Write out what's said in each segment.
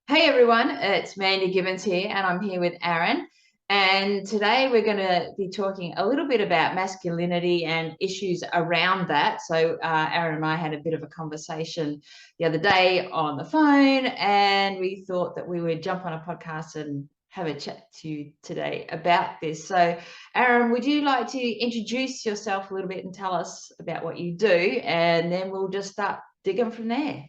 Hey everyone, it's Mandy Gibbons here, and I'm here with Aaron. And today we're going to be talking a little bit about masculinity and issues around that. So, Aaron and I had a bit of a conversation the other day on the phone, and we thought that we would jump on a podcast and have a chat to you today about this. So, Aaron, would you like to introduce yourself a little bit and tell us about what you do, and then we'll just start digging from there?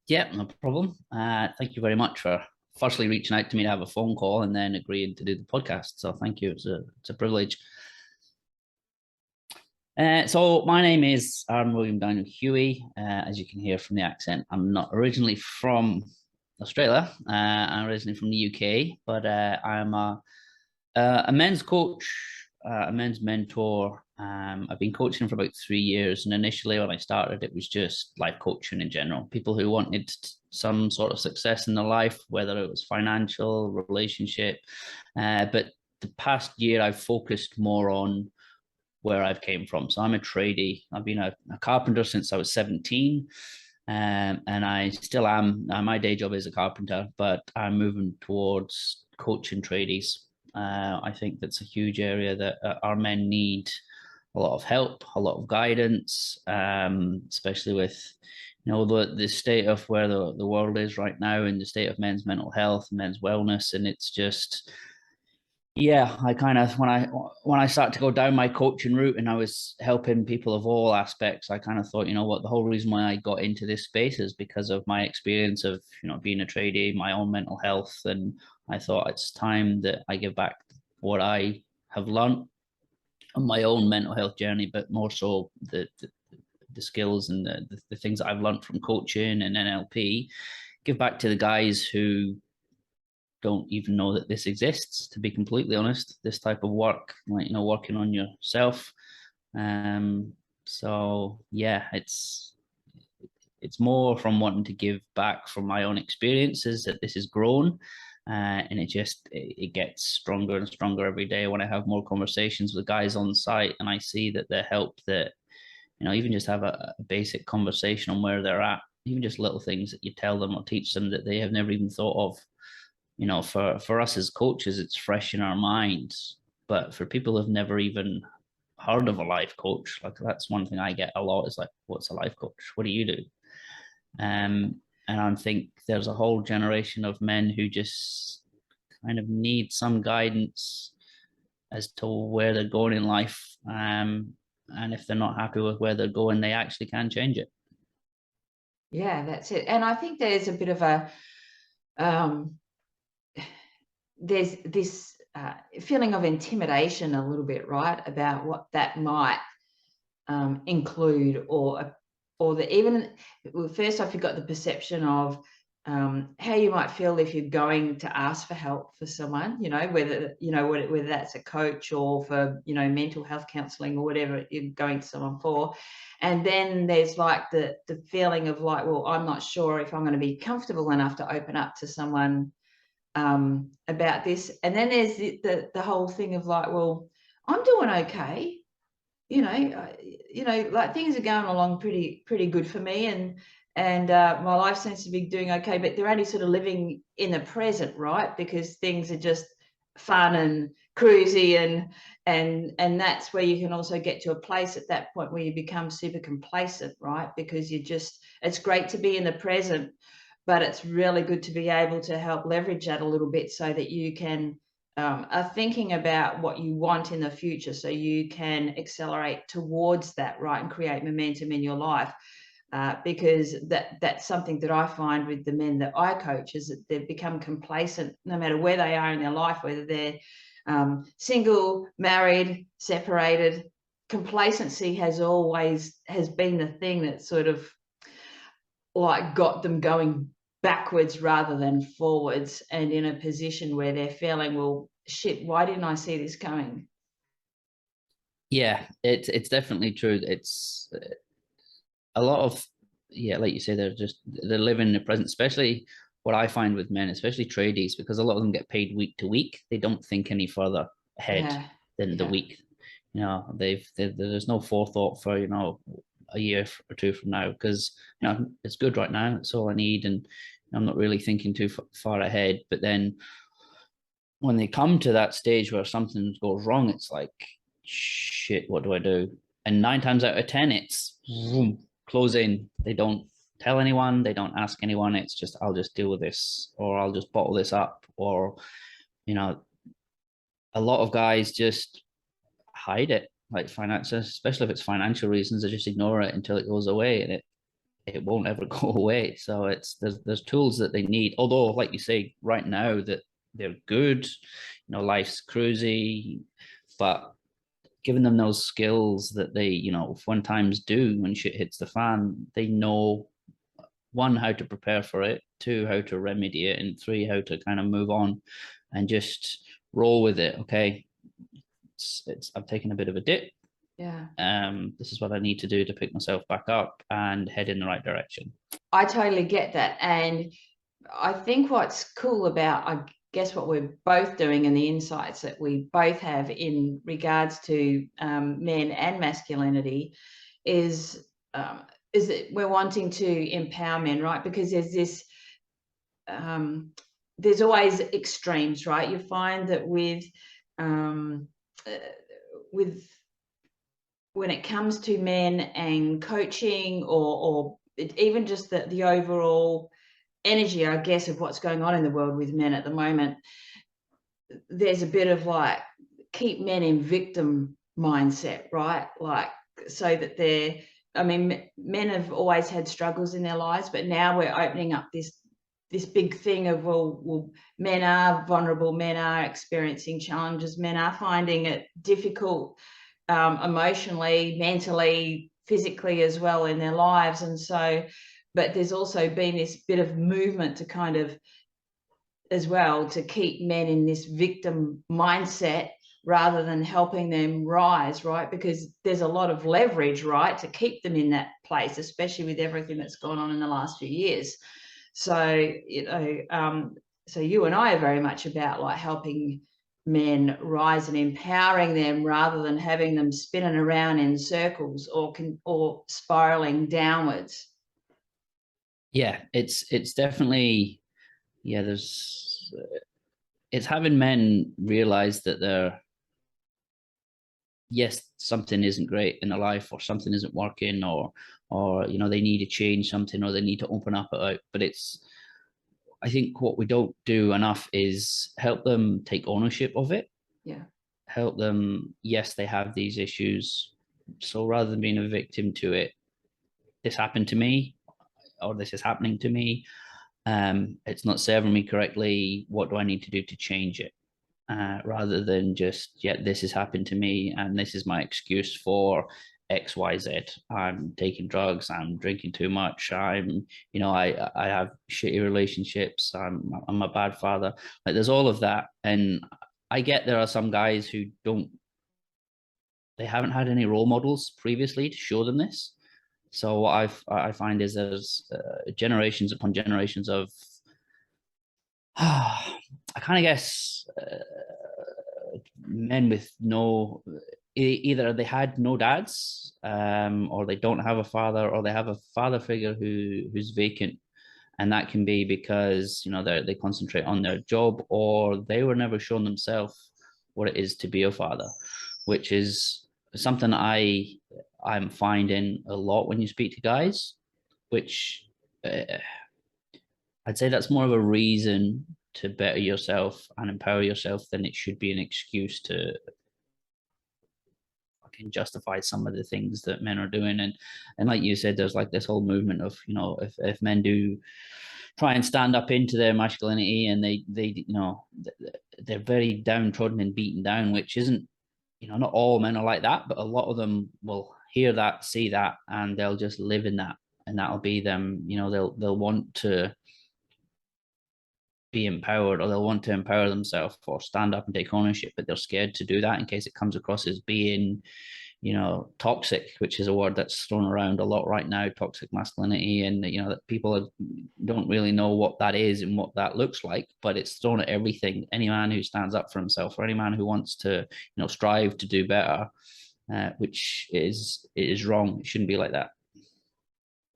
Yeah, no problem. Thank you very much for firstly reaching out to me to have a phone call and then agreeing to do the podcast. So thank you. It's a privilege. So my name is aaronwdhuey. As you can hear from the accent, I'm not originally from Australia. I'm originally from the UK, but I'm a men's coach, a men's mentor. I've been coaching for about 3 years, and initially when I started, it was just life coaching in general. People who wanted some sort of success in their life, whether it was financial, relationship. But the past year, I've focused more on where I've came from. So I'm a tradie. I've been a carpenter since I was 17. And I still am. My day job is a carpenter, but I'm moving towards coaching tradies. I think that's a huge area that our men need a lot of help, a lot of guidance, especially with the state of where the world is right now and the state of men's mental health, men's wellness, and it's just yeah, I kind of when I started to go down my coaching route and I was helping people of all aspects, I kind of thought, you know what, the whole reason why I got into this space is because of my experience of, being a tradie, my own mental health, and I thought it's time that I give back what I have learned on my own mental health journey, but more so the skills and the things that I've learned from coaching and NLP, give back to the guys who don't even know that this exists, to be completely honest. This type of work, like working on yourself. um so yeah, it's more from wanting to give back from my own experiences that this has grown. And it gets stronger and stronger every day when I have more conversations with guys on site and I see that the help that, even just have a basic conversation on where they're at, even just little things that you tell them or teach them that they have never even thought of. For us as coaches, it's fresh in our minds. But for people who've never even heard of a life coach, like that's one thing I get a lot is like, what's a life coach? What do you do? And I think there's a whole generation of men who just kind of need some guidance as to where they're going in life. And if they're not happy with where they're going, they actually can change it. Yeah, that's it. And I think there's a bit of a um, there's this feeling of intimidation a little bit, right, about what that might include, or the even well, first off, you've got the perception of how you might feel if you're going to ask for help for someone, whether that's a coach or for mental health counselling or whatever you're going to someone for. And then there's like the feeling of like, well, I'm not sure if I'm going to be comfortable enough to open up to someone about this. And then there's the whole thing of like, well, I'm doing okay, like things are going along pretty good for me, and my life seems to be doing okay. But they're only sort of living in the present, right? Because things are just fun and cruisy, and that's where you can also get to a place at that point where you become super complacent, right? Because it's great to be in the present, but it's really good to be able to help leverage that a little bit so that you can are thinking about what you want in the future so you can accelerate towards that, right, and create momentum in your life. Because that's something that I find with the men that I coach, is that they've become complacent no matter where they are in their life, whether they're single, married, separated. Complacency has been the thing that sort of like got them going backwards rather than forwards, and in a position where they're feeling, well, shit, why didn't I see this coming? Yeah, it's definitely true. It's a lot of, yeah, like you say, they're living in the present, especially what I find with men, especially tradies, because a lot of them get paid week to week. They don't think any further ahead Yeah, than the yeah, week. There's no forethought for, a year or two from now, because it's good right now. It's all I need. And I'm not really thinking too far ahead. But then when they come to that stage where something goes wrong, it's like, shit, what do I do? And 9 times out of 10, it's vroom, close in. They don't tell anyone, they don't ask anyone. It's just, I'll just deal with this, or I'll just bottle this up, or, you know, a lot of guys just hide it, like finance, especially if it's financial reasons. They just ignore it until it goes away, and it won't ever go away. So it's there's tools that they need. Although, like you say, right now that they're good, you know, life's cruisy, but giving them those skills that they, you know, when times do, when shit hits the fan, they know, one, how to prepare for it, 2, how to remedy it, and 3, how to kind of move on and just roll with it. Okay, I've taken a bit of a dip. Yeah. This is what I need to do to pick myself back up and head in the right direction. I totally get that. And I think what's cool about, I guess, what we're both doing and the insights that we both have in regards to men and masculinity is that we're wanting to empower men, right? Because there's this, there's always extremes, right? You find that with when it comes to men and coaching, or even just the overall energy, I guess, of what's going on in the world with men at the moment, there's a bit of like, keep men in victim mindset, right? Like, so that they're, I mean, men have always had struggles in their lives, but now we're opening up this big thing of, well, men are vulnerable, men are experiencing challenges, men are finding it difficult emotionally, mentally, physically as well in their lives. And so, but there's also been this bit of movement to kind of, as well, to keep men in this victim mindset rather than helping them rise, right? Because there's a lot of leverage, right, to keep them in that place, especially with everything that's gone on in the last few years. So, you know, so you and I are very much about like helping men rise and empowering them rather than having them spinning around in circles or spiraling downwards. Yeah, it's definitely, yeah, it's having men realize that yes, something isn't great in their life, or something isn't working, or you know, they need to change something, or they need to open up about. But it's, I think what we don't do enough is help them take ownership of it. Yeah. Help them, yes, they have these issues. So rather than being a victim to it, this happened to me, or this is happening to me, it's not serving me correctly. What do I need to do to change it? Rather than just, yeah, this has happened to me and this is my excuse for XYZ. I'm taking drugs, I'm drinking too much, I'm, you know, I have shitty relationships, I'm a bad father. Like, there's all of that. And I get there are some guys who they haven't had any role models previously to show them this. So what I find is there's generations upon generations of I kind of guess men with no, either they had no dads, or they don't have a father, or they have a father figure who's vacant, and that can be because, you know, they concentrate on their job, or they were never shown themselves what it is to be a father, which is something I'm finding a lot when you speak to guys, which I'd say that's more of a reason to better yourself and empower yourself than it should be an excuse to fucking justify some of the things that men are doing. And like you said, there's like this whole movement of, you know, if men do try and stand up into their masculinity, and they you know, they're very downtrodden and beaten down, which isn't, you know, not all men are like that, but a lot of them will hear that, see that, and they'll just live in that, and that'll be them. You know, they'll want to be empowered, or they'll want to empower themselves or stand up and take ownership, but they're scared to do that in case it comes across as being, you know, toxic, which is a word that's thrown around a lot right now, toxic masculinity. And, you know, that people don't really know what that is and what that looks like, but it's thrown at everything. Any man who stands up for himself, or any man who wants to, you know, strive to do better, which is wrong. It shouldn't be like that.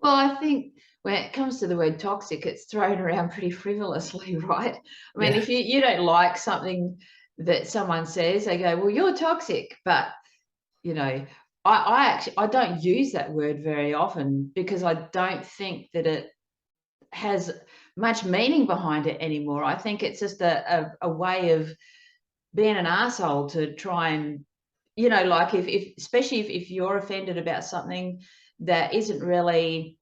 Well, I think when it comes to the word toxic, it's thrown around pretty frivolously, right? I mean, Yeah. if you don't like something that someone says, they go, well, you're toxic. But, you know, I don't use that word very often because I don't think that it has much meaning behind it anymore. I think it's just a way of being an asshole to try and, you know, like if especially if you're offended about something that isn't really,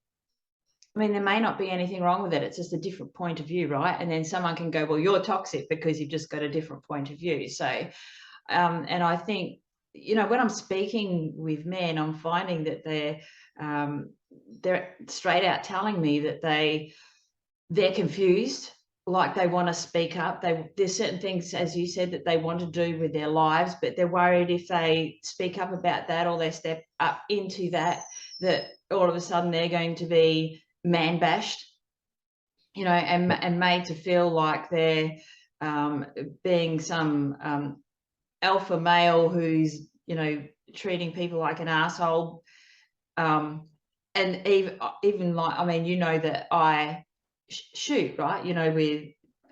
I mean, there may not be anything wrong with it. It's just a different point of view, right? And then someone can go, well, you're toxic because you've just got a different point of view. So, and I think, you know, when I'm speaking with men, I'm finding that they're straight out telling me that they're confused, like they want to speak up. There's certain things, as you said, that they want to do with their lives, but they're worried if they speak up about that or they step up into that all of a sudden they're going to be man bashed, you know, and made to feel like they're being some alpha male who's, you know, treating people like an asshole. And even like, I mean, you know, that I shoot, right? You know,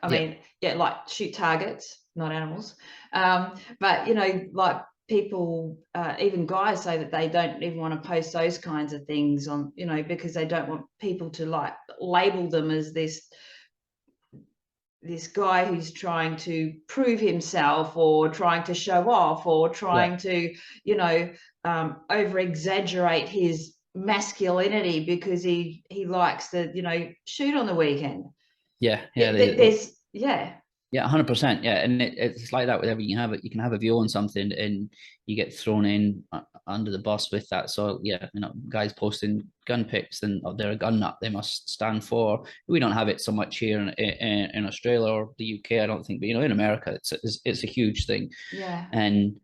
I mean, yeah, like shoot targets, not animals. But, you know, like people, even guys say that they don't even want to post those kinds of things on, you know, because they don't want people to like label them as this guy who's trying to prove himself or trying to show off or trying to, you know, over exaggerate his masculinity because he likes to, you know, shoot on the weekend. There's 100%. Yeah, and it's like that with everything. You can have a view on something, and you get thrown in under the bus with that. So yeah, you know, guys posting gun pics and they're a gun nut. They must stand for. We don't have it so much here in Australia or the UK, I don't think, but you know, in America, it's a huge thing. Yeah. And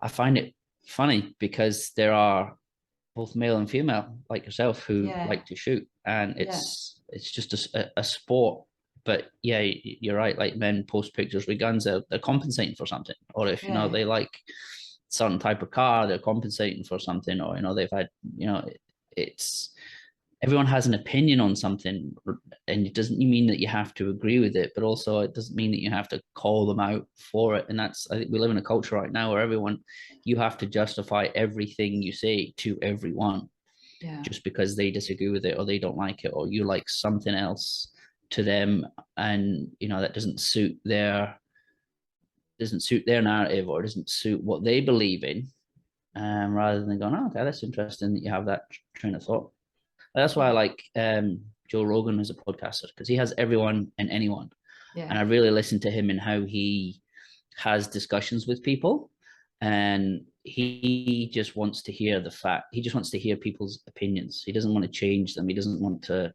I find it funny because there are both male and female like yourself who like to shoot, and it's just a sport. But yeah, you're right, like men post pictures with guns, they're compensating for something, or if you know they like certain type of car, they're compensating for something, or you know they've had, you know, it's everyone has an opinion on something, and it doesn't mean that you have to agree with it, but also it doesn't mean that you have to call them out for it. And that's, I think we live in a culture right now where you have to justify everything you say to everyone, just because they disagree with it or they don't like it or you like something else to them, and you know that doesn't suit their narrative or doesn't suit what they believe in, rather than going, oh, okay, that's interesting that you have that train of thought. That's why I like Joe Rogan as a podcaster, because he has everyone and anyone. And I really listen to him and how he has discussions with people. And he just wants to hear he just wants to hear people's opinions. He doesn't want to change them. He doesn't want to,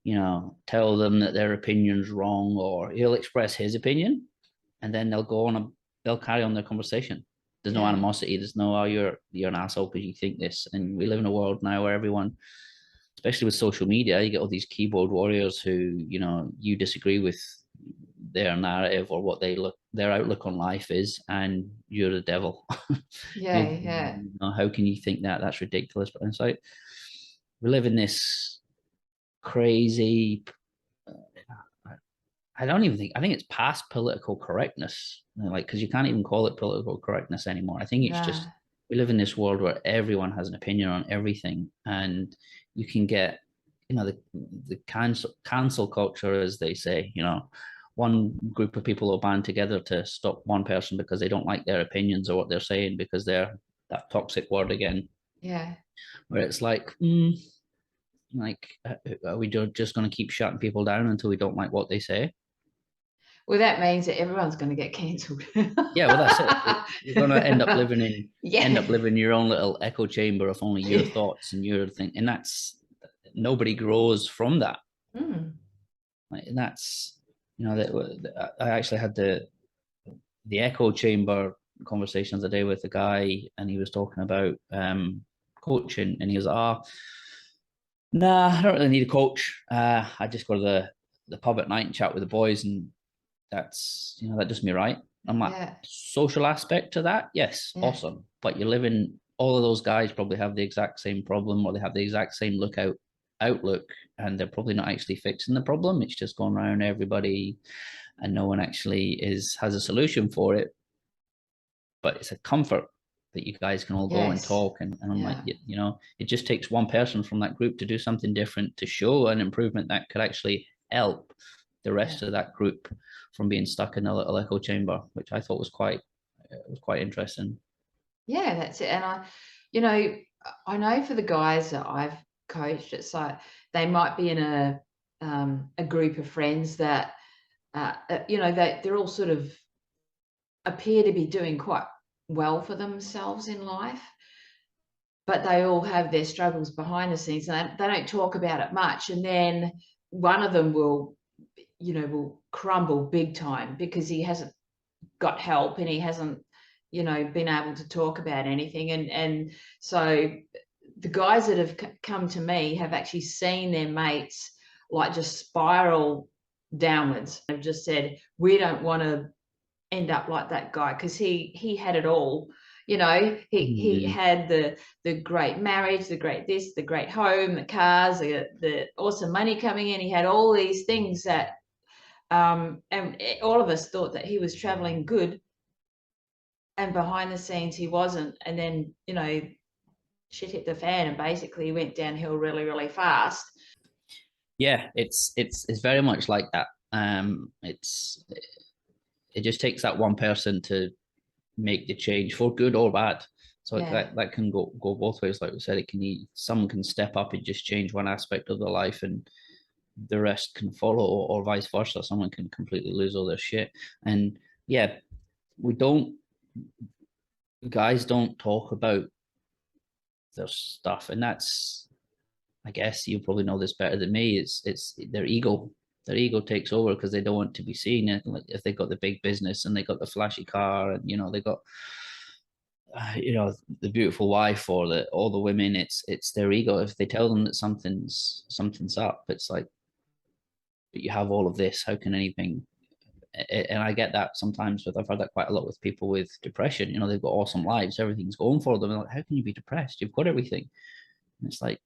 you know, tell them that their opinion's wrong, or he'll express his opinion and then they'll carry on their conversation. There's no animosity. There's no, oh, you're an asshole because you think this. And we live in a world now where everyone, especially with social media, you get all these keyboard warriors who, you know, you disagree with their narrative or what their outlook on life is, and you're the devil. You know, how can you think that? That's ridiculous. But it's like, we live in this crazy, I think it's past political correctness, like, because you can't even call it political correctness anymore. I think it's just, we live in this world where everyone has an opinion on everything, and you can get, you know, the cancel culture, as they say. You know, one group of people will band together to stop one person because they don't like their opinions or what they're saying, because they're that toxic word again. Where it's like, are we just going to keep shutting people down until we don't like what they say? Well, that means that everyone's going to get cancelled. Yeah, well, that's it. You're going to end up living in your own little echo chamber of only your thoughts and your thing, and that's, nobody grows from that. Like, and that's, you know, that I actually had the echo chamber conversation the other day with a guy, and he was talking about coaching, and he was like, oh, nah, I don't really need a coach. I just go to the pub at night and chat with the boys, and that's, you know, that does me right. I'm like, social aspect to that, yes, awesome. But you're living, all of those guys probably have the exact same problem, or they have the exact same lookout outlook, and they're probably not actually fixing the problem. It's just going around everybody, and no one actually has a solution for it. But it's a comfort that you guys can all go and talk. And I'm like, you know, it just takes one person from that group to do something different, to show an improvement that could actually help the rest of that group from being stuck in a little echo chamber, which I thought was quite interesting. Yeah, that's it. And you know, I know for the guys that I've coached, it's like they might be in a group of friends that you know, they're all sort of appear to be doing quite well for themselves in life, but they all have their struggles behind the scenes, and they don't talk about it much. And then one of them will, you know, will crumble big time because he hasn't got help and he hasn't, you know, been able to talk about anything. And so the guys that have come to me have actually seen their mates like just spiral downwards. They've just said, we don't want to end up like that guy, because he had it all. You know, he had the great marriage, the great this, the great home, the cars, the awesome money coming in. He had all these things that and all of us thought that he was traveling good, and behind the scenes he wasn't. And then, you know, shit hit the fan and basically went downhill really, really fast. Yeah, it's very much like that. It just takes that one person to make the change, for good or bad. So that can go both ways. Like we said, it can someone can step up and just change one aspect of their life, and the rest can follow, or vice versa. Someone can completely lose all their shit. And yeah, guys don't talk about their stuff, and that's, I guess you probably know this better than me. It's their ego. Their ego takes over because they don't want to be seen. If they got the big business and they got the flashy car, and you know they got you know, the beautiful wife, or all the women, it's their ego. If they tell them that something's up, it's like, but you have all of this, how can anything? And I get that sometimes I've had that quite a lot with people with depression. You know, they've got awesome lives, everything's going for them. Like, how can you be depressed? You've got everything. And it's like,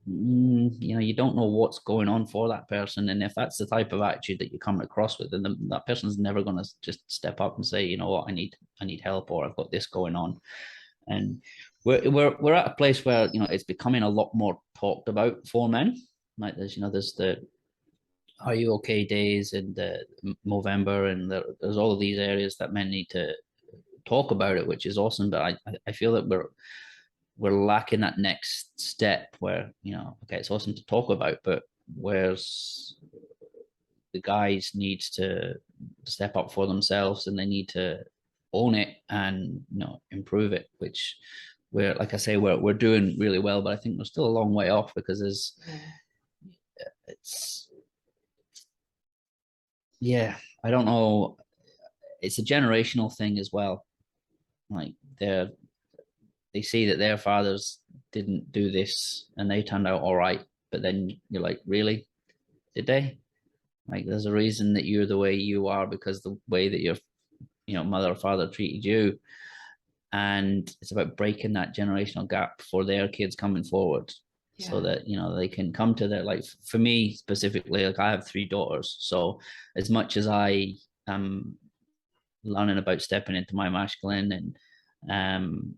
you know, you don't know what's going on for that person. And if that's the type of attitude that you come across with, then that person's never going to just step up and say, you know what, I need help, or I've got this going on. And we're at a place where, you know, it's becoming a lot more talked about for men. Like there's the Are You Okay days in the Movember, and there's all of these areas that men need to talk about it, which is awesome. But I feel that we're lacking that next step where, you know, okay, it's awesome to talk about, but where's the guys needs to step up for themselves, and they need to own it and, you know, improve it, which we're, like I say, we're doing really well, but I think we're still a long way off, because I don't know, it's a generational thing as well. Like they see that their fathers didn't do this and they turned out all right, but then you're like, really? Did they? Like, there's a reason that you're the way you are, because the way that your, you know, mother or father treated you. And it's about breaking that generational gap for their kids coming forward, so that, you know, they can come to their life. For me specifically, like I have 3 daughters, so as much as I am learning about stepping into my masculine and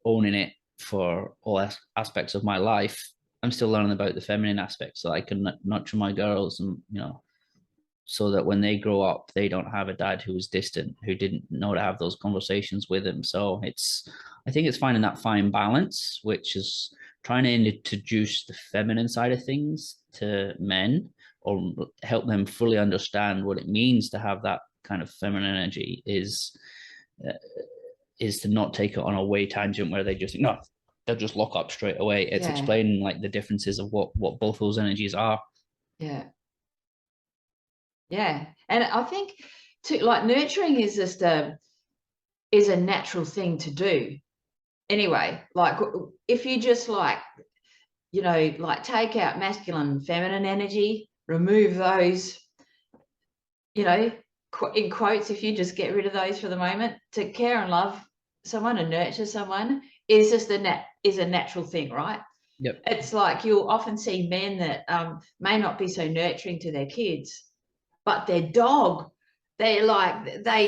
owning it for all aspects of my life, I'm still learning about the feminine aspects, so I can nurture my girls, and, you know, so that when they grow up, they don't have a dad who was distant, who didn't know to have those conversations with them. So I think it's finding that fine balance, which is trying to introduce the feminine side of things to men, or help them fully understand what it means to have that kind of feminine energy, is to not take it on a way tangent where they just think, no, they'll just lock up straight away. It's explaining like the differences of what both those energies are. And I think like nurturing is just a natural thing to do anyway. Like if you just, like, you know, like take out masculine and feminine energy, remove those, you know, in quotes, if you just get rid of those for the moment, to care and love someone and nurture someone is just a natural thing, right? Yep. It's like you'll often see men that may not be so nurturing to their kids, but their dog, they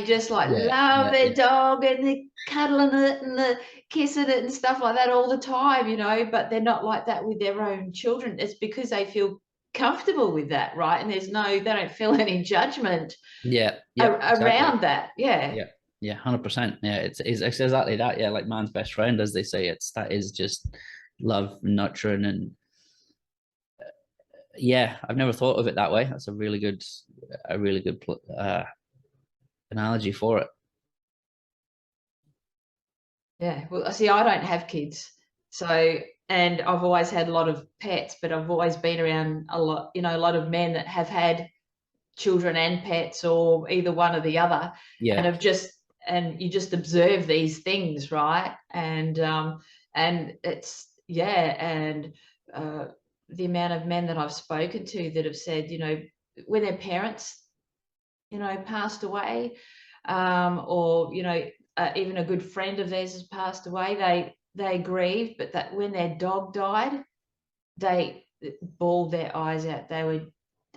just like Yeah. love Yeah. their Yeah. dog, and they're cuddling it and the kissing it and stuff like that all the time, you know, but they're not like that with their own children. It's because they feel comfortable with that, right? And they don't feel any judgment Yeah. Yeah. Exactly. around that. Yeah. Yeah. Yeah. 100%. Yeah. It's exactly that. Yeah. Like man's best friend, as they say. That is just love, nurturing, and yeah, I've never thought of it that way. That's a really good analogy for it. Yeah. Well, see, I don't have kids. So, and I've always had a lot of pets, but I've always been around a lot, you know, a lot of men that have had children and pets, or either one or the other, and Yeah. have just, and you just observe these things, right? And it's, yeah, and the amount of men that I've spoken to that have said, you know, when their parents, you know, passed away, or, you know, even a good friend of theirs has passed away, they grieved, but that when their dog died, they bawled their eyes out. They were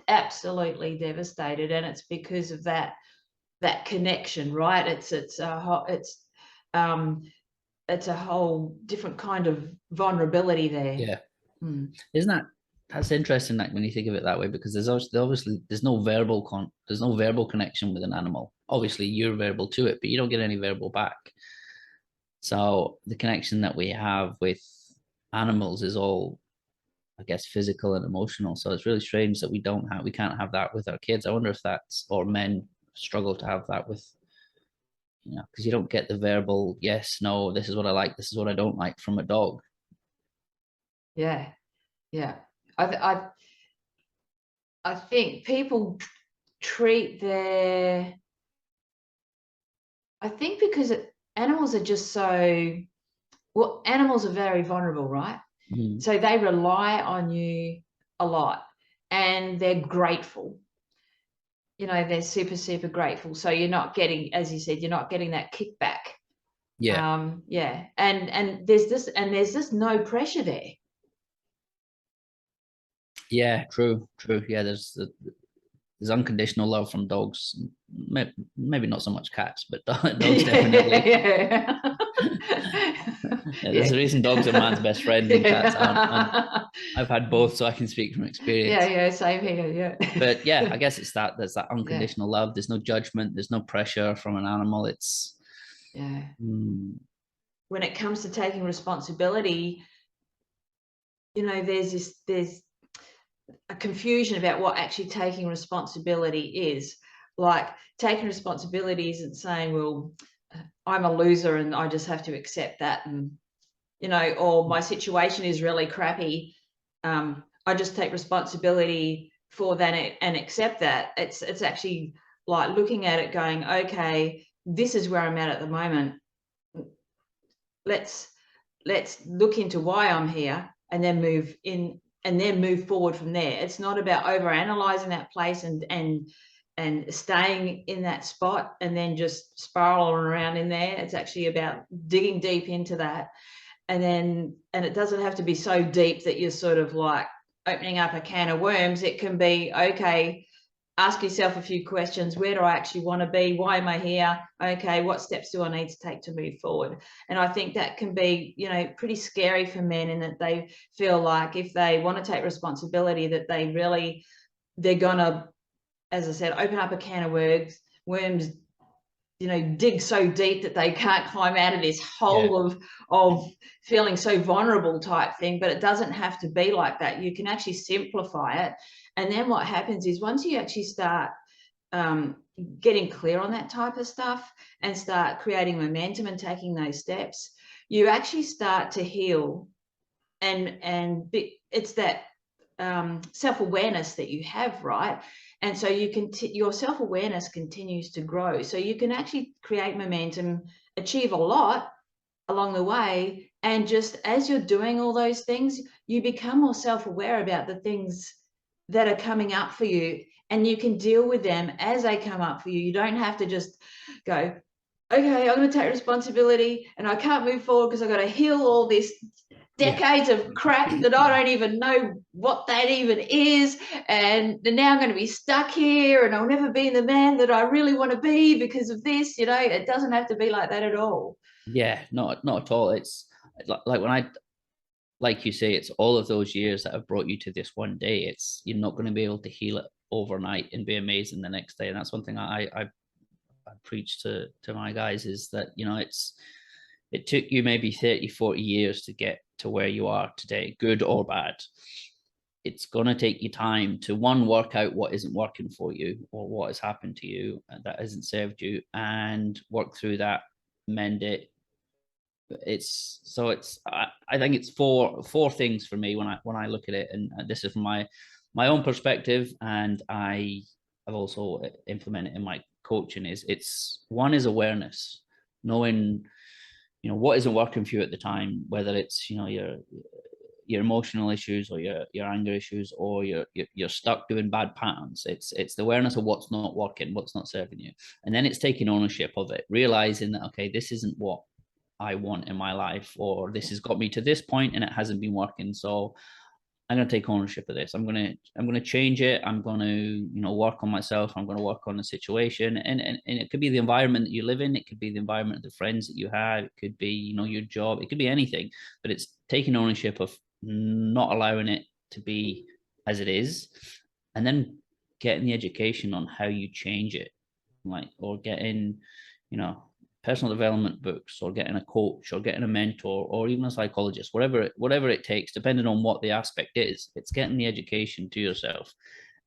absolutely devastated, and it's because of that connection, right? Um it's a whole different kind of vulnerability there. Yeah. Mm. Isn't that's interesting, like when you think of it that way, because obviously there's no there's no verbal connection with an animal. Obviously you're verbal to it, but you don't get any verbal back. So the connection that we have with animals is all, I guess, physical and emotional. So it's really strange that we can't have that with our kids. I wonder if that's, or men struggle to have that with, you know, because you don't get the verbal yes, no, this is what I like, this is what I don't like from a dog. Yeah, yeah. I think people treat their, I think because animals are just so, well, animals are very vulnerable, right? Mm. So they rely on you a lot, and they're grateful. You know, they're super, super grateful. So you're not getting, as you said, you're not getting that kickback. Yeah. Yeah. And there's just no pressure there. Yeah, true, true. Yeah, there's unconditional love from dogs. Maybe not so much cats, but dogs definitely. Yeah. Yeah, there's Yeah. a reason dogs are man's best friends and cats aren't. And Yeah. I've had both, so I can speak from Yeah, experience. yeah, same here. Yeah. But yeah, I guess it's that there's that Yeah. unconditional love. There's no judgment. There's no pressure from an animal. It's Yeah. mm, When it comes to taking responsibility, you know, there's a confusion about what actually taking responsibility is. Like, taking responsibility isn't saying, well, I'm a loser and I just have to accept that, and, you know, or my situation is really crappy. I just take responsibility for that and accept that. It's actually like looking at it going, okay, this is where I'm at the moment. Let's look into why I'm here, and then move in, and then move forward from there. It's not about over analyzing that place and staying in that spot and then just spiraling around in there. It's actually about digging deep into that, and it doesn't have to be so deep that you're sort of like opening up a can of worms. It can be, okay, ask yourself a few questions. Where do I actually want to be? Why am I here? Okay, what steps do I need to take to move forward? And I think that can be, you know, pretty scary for men, in that they feel like if they want to take responsibility, that they're gonna, as I said, open up a can of worms, you know, dig so deep that they can't climb out of this yeah, hole of feeling so vulnerable type thing. But it doesn't have to be like that. You can actually simplify it. And then what happens is, once you actually start getting clear on that type of stuff and start creating momentum and taking those steps, you actually start to heal. And it's that self-awareness that you have, right? And so you can your self-awareness continues to grow, so you can actually create momentum, achieve a lot along the way. And just as you're doing all those things, you become more self-aware about the things that are coming up for you, and you can deal with them as they come up for you. You don't have to just go, okay, I'm going to take responsibility and I can't move forward because I've got to heal all this decades of crap that I don't even know what that even is, and now I'm going to be stuck here, and I'll never be the man that I really want to be because of this. You know, it doesn't have to be like that at all. Yeah, not at all. It's like when I, like you say, it's all of those years that have brought you to this one day. It's, you're not going to be able to heal it overnight and be amazing the next day. And that's one thing I preach to my guys, is that, you know, it took you maybe 30, 40 years to get to where you are today, good or bad. It's going to take you time to, one, work out what isn't working for you or what has happened to you that hasn't served you, and work through that, mend it. I think it's four things for me when I look at it, and this is from my own perspective, and I've also implemented it in my coaching. It's one is awareness, knowing, you know, what isn't working for you at the time, whether it's, you know, your emotional issues or your anger issues, or you're stuck doing bad patterns. It's the awareness of what's not working, what's not serving you, and then it's taking ownership of it, realizing that, okay, this isn't what I want in my life, or this has got me to this point and it hasn't been working. So I'm going to take ownership of this. I'm going to change it. I'm going to, you know, work on myself. I'm going to work on the situation. And it could be the environment that you live in. It could be the environment of the friends that you have. It could be, you know, your job. It could be anything, but it's taking ownership of not allowing it to be as it is, and then getting the education on how you change it, like, or getting, you know, personal development books, or getting a coach, or getting a mentor, or even a psychologist, whatever it takes, depending on what the aspect is. It's getting the education to yourself,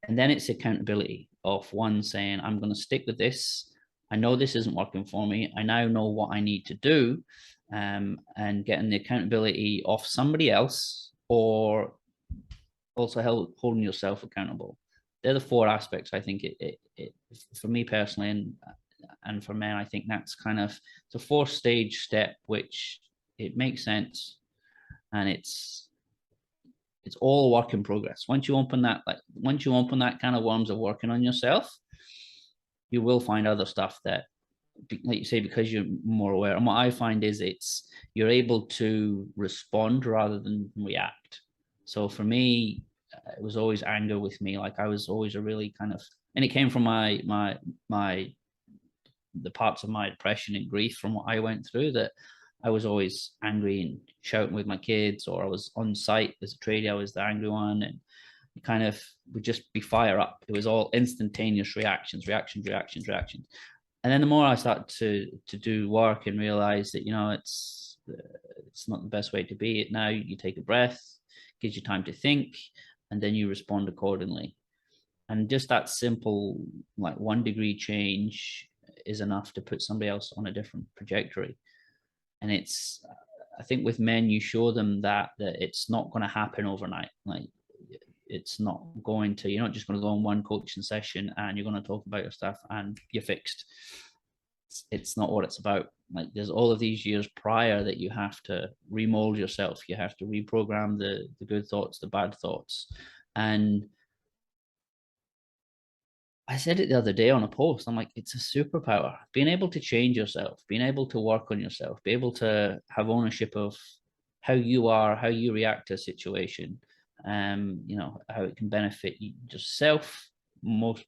and then it's accountability of, one, saying, I'm going to stick with this. I know this isn't working for me. I now know what I need to do, and getting the accountability of somebody else, or also holding yourself accountable. They're the four aspects. I think it for me personally, and for men, I think that's kind of the 4-stage step, which it makes sense, and it's all work in progress. Once you open that kind of worms of working on yourself, you will find other stuff that, like you say, because you're more aware. And what I find is you're able to respond rather than react. So for me, it was always anger with me. Like, I was always a really kind of, and it came from the parts of my depression and grief from what I went through, that I was always angry and shouting with my kids, or I was on site as a tradie, I was the angry one, and it kind of would just be fire up. It was all instantaneous reactions. And then the more I started to do work and realize that, you know, it's not the best way to be. Now you take a breath, gives you time to think, and then you respond accordingly. And just that simple, like, 1-degree change is enough to put somebody else on a different trajectory. And I think with men, you show them that it's not going to happen overnight. Like, it's not going to, you're not just going to go on one coaching session and you're going to talk about your stuff and you're fixed. It's not what it's about. Like, there's all of these years prior that you have to remold yourself. You have to reprogram the good thoughts, the bad thoughts. And I said it the other day on a post. I'm like, it's a superpower. Being able to change yourself, being able to work on yourself, be able to have ownership of how you are, how you react to a situation, you know, how it can benefit yourself most,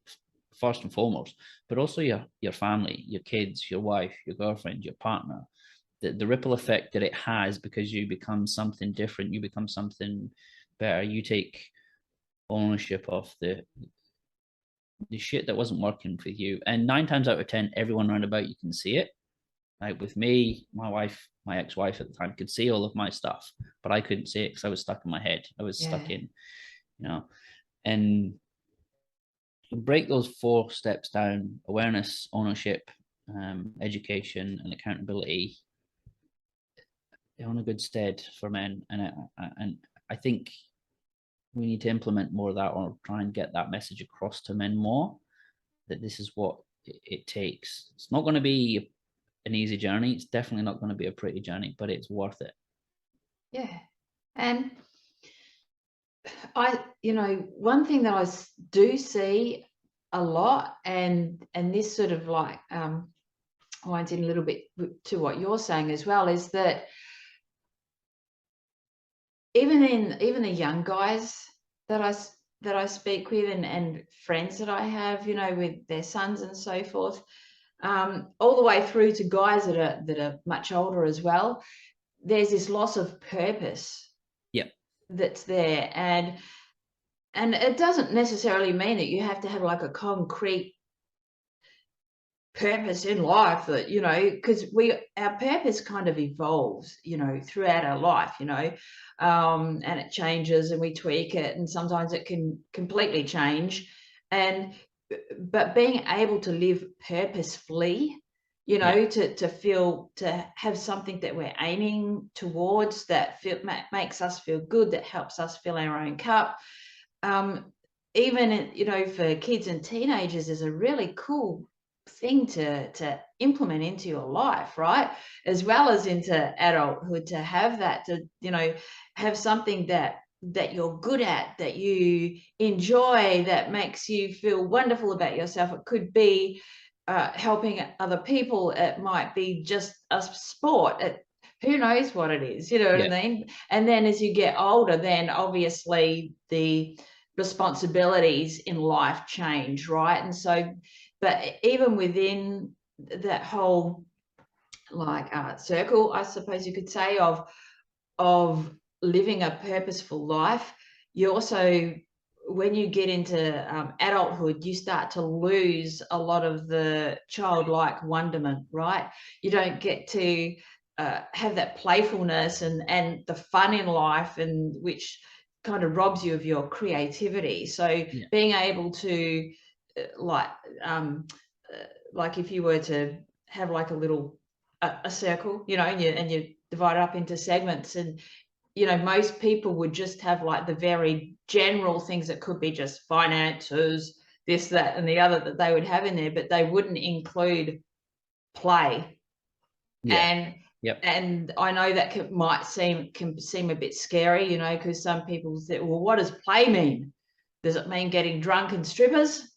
first and foremost, but also your family, your kids, your wife, your girlfriend, your partner. The ripple effect that it has, because you become something different, you become something better. You take ownership of the shit that wasn't working for you, and 9 times out of 10, everyone around about you can see it. Like with me, my ex-wife at the time could see all of my stuff, but I couldn't see it because I was stuck in my head. I was stuck in, you know, and break those 4 steps down: awareness, ownership, education, and accountability. They're on a good stead for men, and I think we need to implement more of that, or try and get that message across to men more, that this is what it takes. It's not going to be an easy journey. It's definitely not going to be a pretty journey, but it's worth it. Yeah. And you know, one thing that I do see a lot, and this sort of like winds in a little bit to what you're saying as well, is that even the young guys that I speak with, and friends that I have, you know, with their sons and so forth, all the way through to guys that are much older as well, there's this loss of purpose Yeah. that's there. And it doesn't necessarily mean that you have to have like a concrete purpose in life, that, you know, because our purpose kind of evolves, you know, throughout our life, you know, and it changes and we tweak it, and sometimes it can completely change. And but being able to live purposefully, you Yeah. know, to feel, to have something that we're aiming towards, that makes us feel good, that helps us fill our own cup, even, you know, for kids and teenagers, is a really cool thing to implement into your life, right? As well as into adulthood, to have that, to, you know, have something that you're good at, that you enjoy, that makes you feel wonderful about yourself. It could be helping other people. It might be just a sport. Who knows what it is, you know what Yeah. I mean? And then as you get older, then obviously the responsibilities in life change, right? And so, but even within that whole like circle, I suppose you could say, of living a purposeful life, you also, when you get into adulthood, you start to lose a lot of the childlike wonderment, right? You don't get to have that playfulness and the fun in life, and which kind of robs you of your creativity. So Yeah. being able to like um, like if you were to have like a little a circle, you know, and you divide it up into segments, and you know, most people would just have like the very general things that could be just finances, this, that, and the other, that they would have in there, but they wouldn't include play. Yeah. And Yep. and I know that can seem a bit scary, you know, because some people say, well, what does play mean? Does it mean getting drunk and strippers?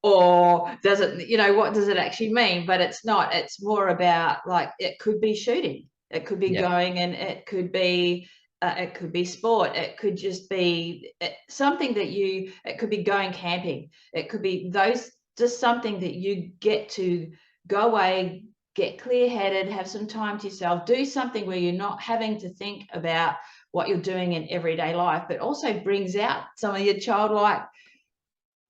Or does it, you know, what does it actually mean? But it's not. It's more about, like, it could be shooting, it could be Yeah. going, and it could be sport, it could just be something that you, it could be going camping, it could be those, just something that you get to go away, get clear-headed, have some time to yourself, do something where you're not having to think about what you're doing in everyday life, but also brings out some of your childlike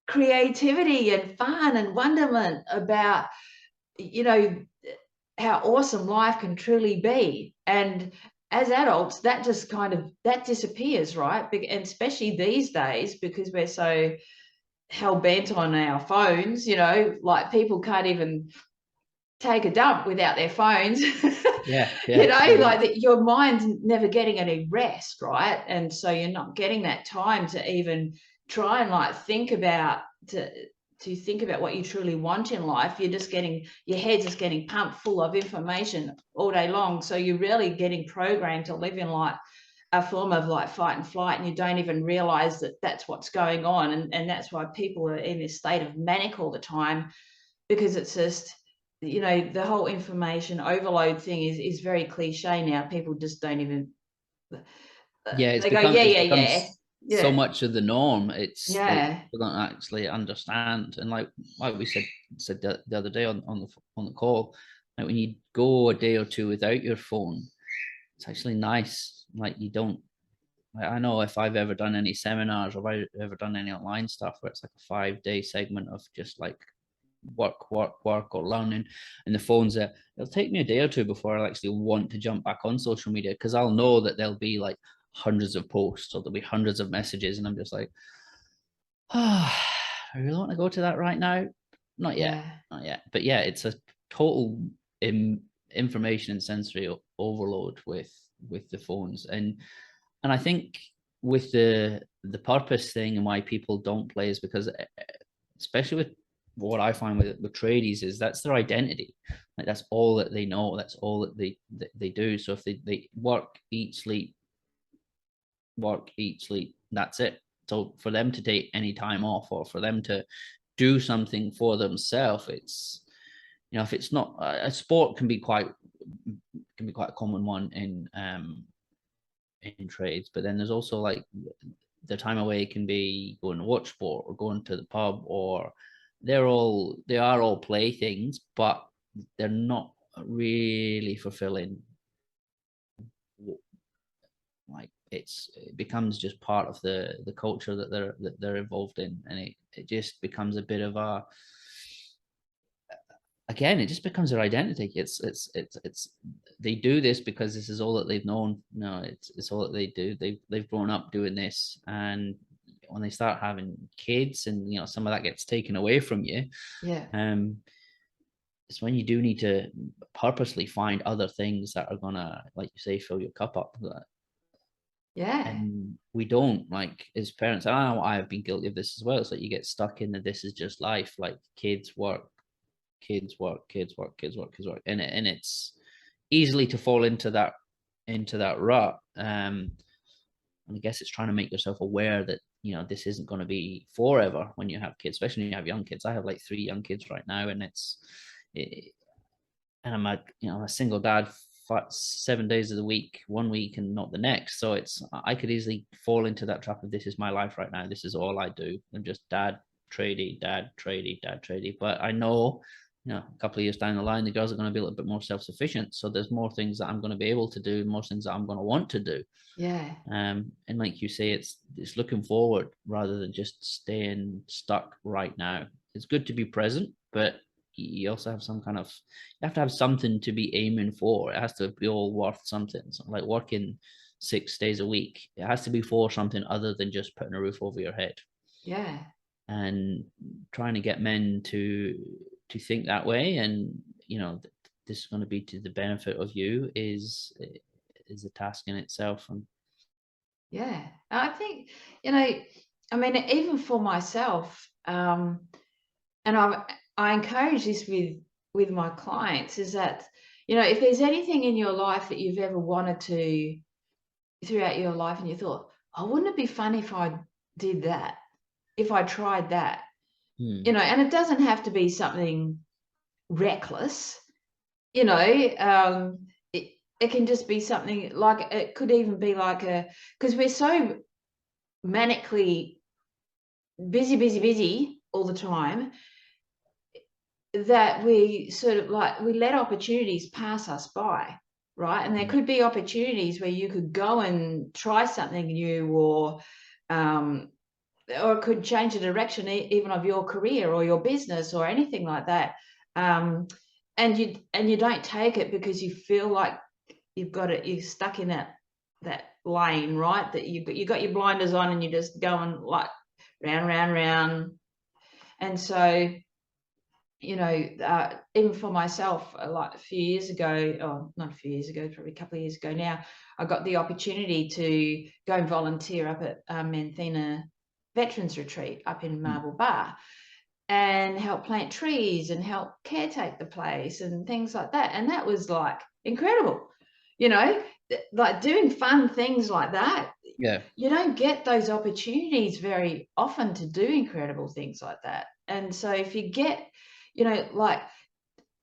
creativity and fun and wonderment about, you know, how awesome life can truly be. And as adults, that just kind of, that disappears, right? And especially these days, because we're so hell-bent on our phones, you know, like people can't even take a dump without their phones. Yeah. You Yeah. know, You're like right. that, your mind's never getting any rest, right? And so you're not getting that time to even try and like think about, to think about what you truly want in life. You're just getting, your head's just getting pumped full of information all day long, so you're really getting programmed to live in like a form of like fight and flight, and you don't even realize that that's what's going on. And that's why people are in this state of manic all the time, because it's just, you know, the whole information overload thing is very cliche now. People just don't even Yeah. they go, yeah, It's yeah, become yeah, so yeah, much of the norm. It's like yeah, people don't actually understand. And like we said the other day on the call, like when you go a day or two without your phone, it's actually nice. Like you don't. I know if I've ever done any seminars or if I've ever done any online stuff where it's like a 5 day segment of just like work, or learning, and the phone's there, it'll take me a day or two before I'll actually want to jump back on social media, because I'll know that there'll be like hundreds of posts or there'll be hundreds of messages, and I'm just like, oh, I really want to go to that right now. Not yet, yeah, not yet. But yeah, it's a total information and sensory overload with the phones, and I think with the purpose thing and why people don't play is because, especially with what I find with tradies, is that's their identity. Like that's all that they know. That's all that they do. So if they work, eat, sleep, work, eat, sleep, that's it. So for them to take any time off or for them to do something for themselves, it's, you know, if it's not a sport, can be quite a common one in in trades, but then there's also like the time away can be going to watch sport or going to the pub, or they are all play things, but they're not really fulfilling. Like it becomes just part of the culture that they're involved in, and it just becomes a bit of a, again, it just becomes their identity. It's they do this because this is all that they've known. No, it's all that they do. They've grown up doing this, and when they start having kids, and you know, some of that gets taken away from you, Yeah. it's when you do need to purposely find other things that are gonna, like you say, fill your cup up. Yeah. And we don't, like, as parents, I know I have been guilty of this as well. It's like you get stuck in the this is just life, like kids work, kids work, kids work, kids work, kids work, and it's easily to fall into that rut. And I guess it's trying to make yourself aware that, you know, this isn't going to be forever when you have kids, especially when you have young kids. I have like 3 young kids right now, and and I'm a single dad, 7 days of the week, 1 week and not the next. So I could easily fall into that trap of this is my life right now. This is all I do. I'm just dad, tradie, dad, tradie, dad, tradie. But I know, you know, a couple of years down the line, the girls are going to be a little bit more self-sufficient. So there's more things that I'm going to be able to do, more things that I'm going to want to do. Yeah. And like you say, it's looking forward rather than just staying stuck right now. It's good to be present, but you also have you have to have something to be aiming for. It has to be all worth something. So like working 6 days a week, it has to be for something other than just putting a roof over your head. Yeah. And trying to get men to think that way, and you know, this is going to be to the benefit of you, is a task in itself. And yeah, I think, you know, I mean, even for myself, and I encourage this with my clients, is that, you know, if there's anything in your life that you've ever wanted to throughout your life, and you thought, oh, wouldn't it be funny if I did that, if I tried that, you know, and it doesn't have to be something reckless, you know, it can just be something like, it could even be like because we're so manically busy all the time, that we sort of like, we let opportunities pass us by, right? And there could be opportunities where you could go and try something new, or it could change the direction even of your career or your business or anything like that. And you don't take it because you feel like you're stuck in that lane, right? That you got your blinders on and you're just going like round. And so, you know, even for myself, like a few years ago, or not a few years ago, probably a couple of years ago now, I got the opportunity to go and volunteer up at Manthina Veterans Retreat up in Marble Bar, and help plant trees and help caretake the place and things like that. And that was like incredible, you know, like doing fun things like that. yeah, You don't get those opportunities very often to do incredible things like that. And so if you get, you know, like,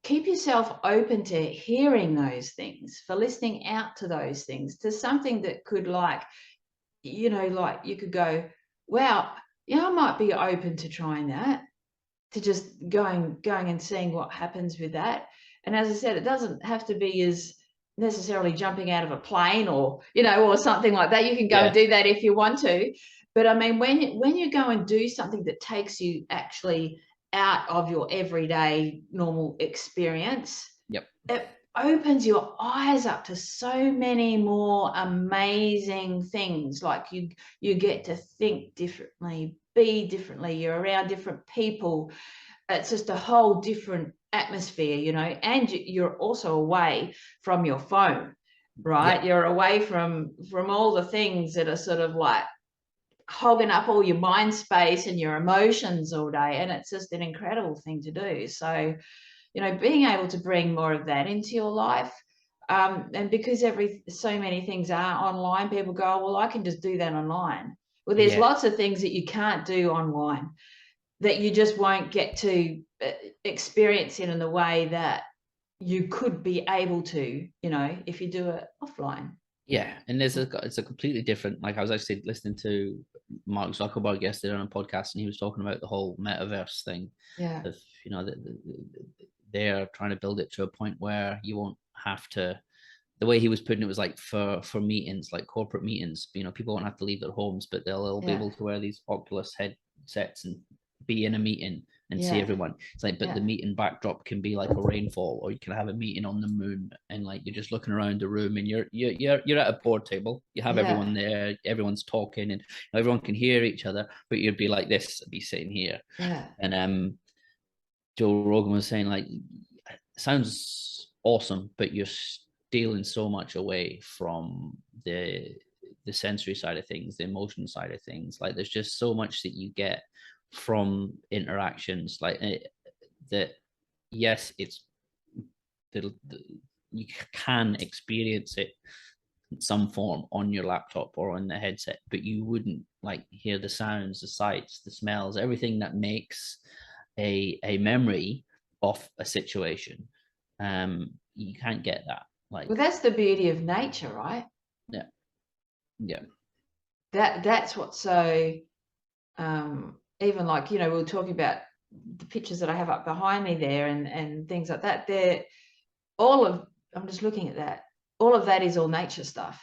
keep yourself open to hearing those things, for listening out to those things, to something that could, like, you know, like you could go, wow, yeah, I might be open to trying that, to just going and seeing what happens with that. And as I said, it doesn't have to be as necessarily jumping out of a plane, or, you know, or something like that. You can go and do that if you want to. But I mean, when you go and do something that takes you actually out of your everyday normal experience, it opens your eyes up to so many more amazing things. Like you get to think differently, be differently, you're around different people. It's just a whole different atmosphere, you know, and you're also away from your phone, right? You're away from all the things that are sort of like hogging up all your mind space and your emotions all day. And it's just an incredible thing to do. So, you know, being able to bring more of that into your life, and because so many things are online, people go, oh, well, I can just do that online. Well, there's lots of things that you can't do online, that you just won't get to experience it in the way that you could be able to, you know, if you do it offline. Yeah, and it's a completely different. Like I was actually listening to Mark Zuckerberg yesterday on a podcast, and he was talking about the whole metaverse thing. Yeah, Of they're trying to build it to a point where you won't have to. The way he was putting it was like for meetings, like corporate meetings. People won't have to leave their homes, but they'll be yeah, able to wear these Oculus headsets and be in a meeting and see yeah, everyone. It's like, but the yeah, meeting backdrop can be like a rainfall, or you can have a meeting on the moon, and like you're just looking around the room, and you're at a board table. You have yeah, everyone there, everyone's talking, and everyone can hear each other. But you'd be like this, be sitting here, yeah, and Joe Rogan was saying like, sounds awesome, but you're stealing so much away from the sensory side of things, the emotion side of things. Like there's just so much that you get from interactions, like that. Yes, it's the you can experience it in some form on your laptop or on the headset, but you wouldn't like hear the sounds, the sights, the smells, everything that makes a memory of a situation. You can't get that. well, Like, that's the beauty of nature, right? yeah, yeah, That's what's so even like, we were talking about the pictures that I have up behind me there and things like that. They're all of I'm just looking at that. All of that is all nature stuff.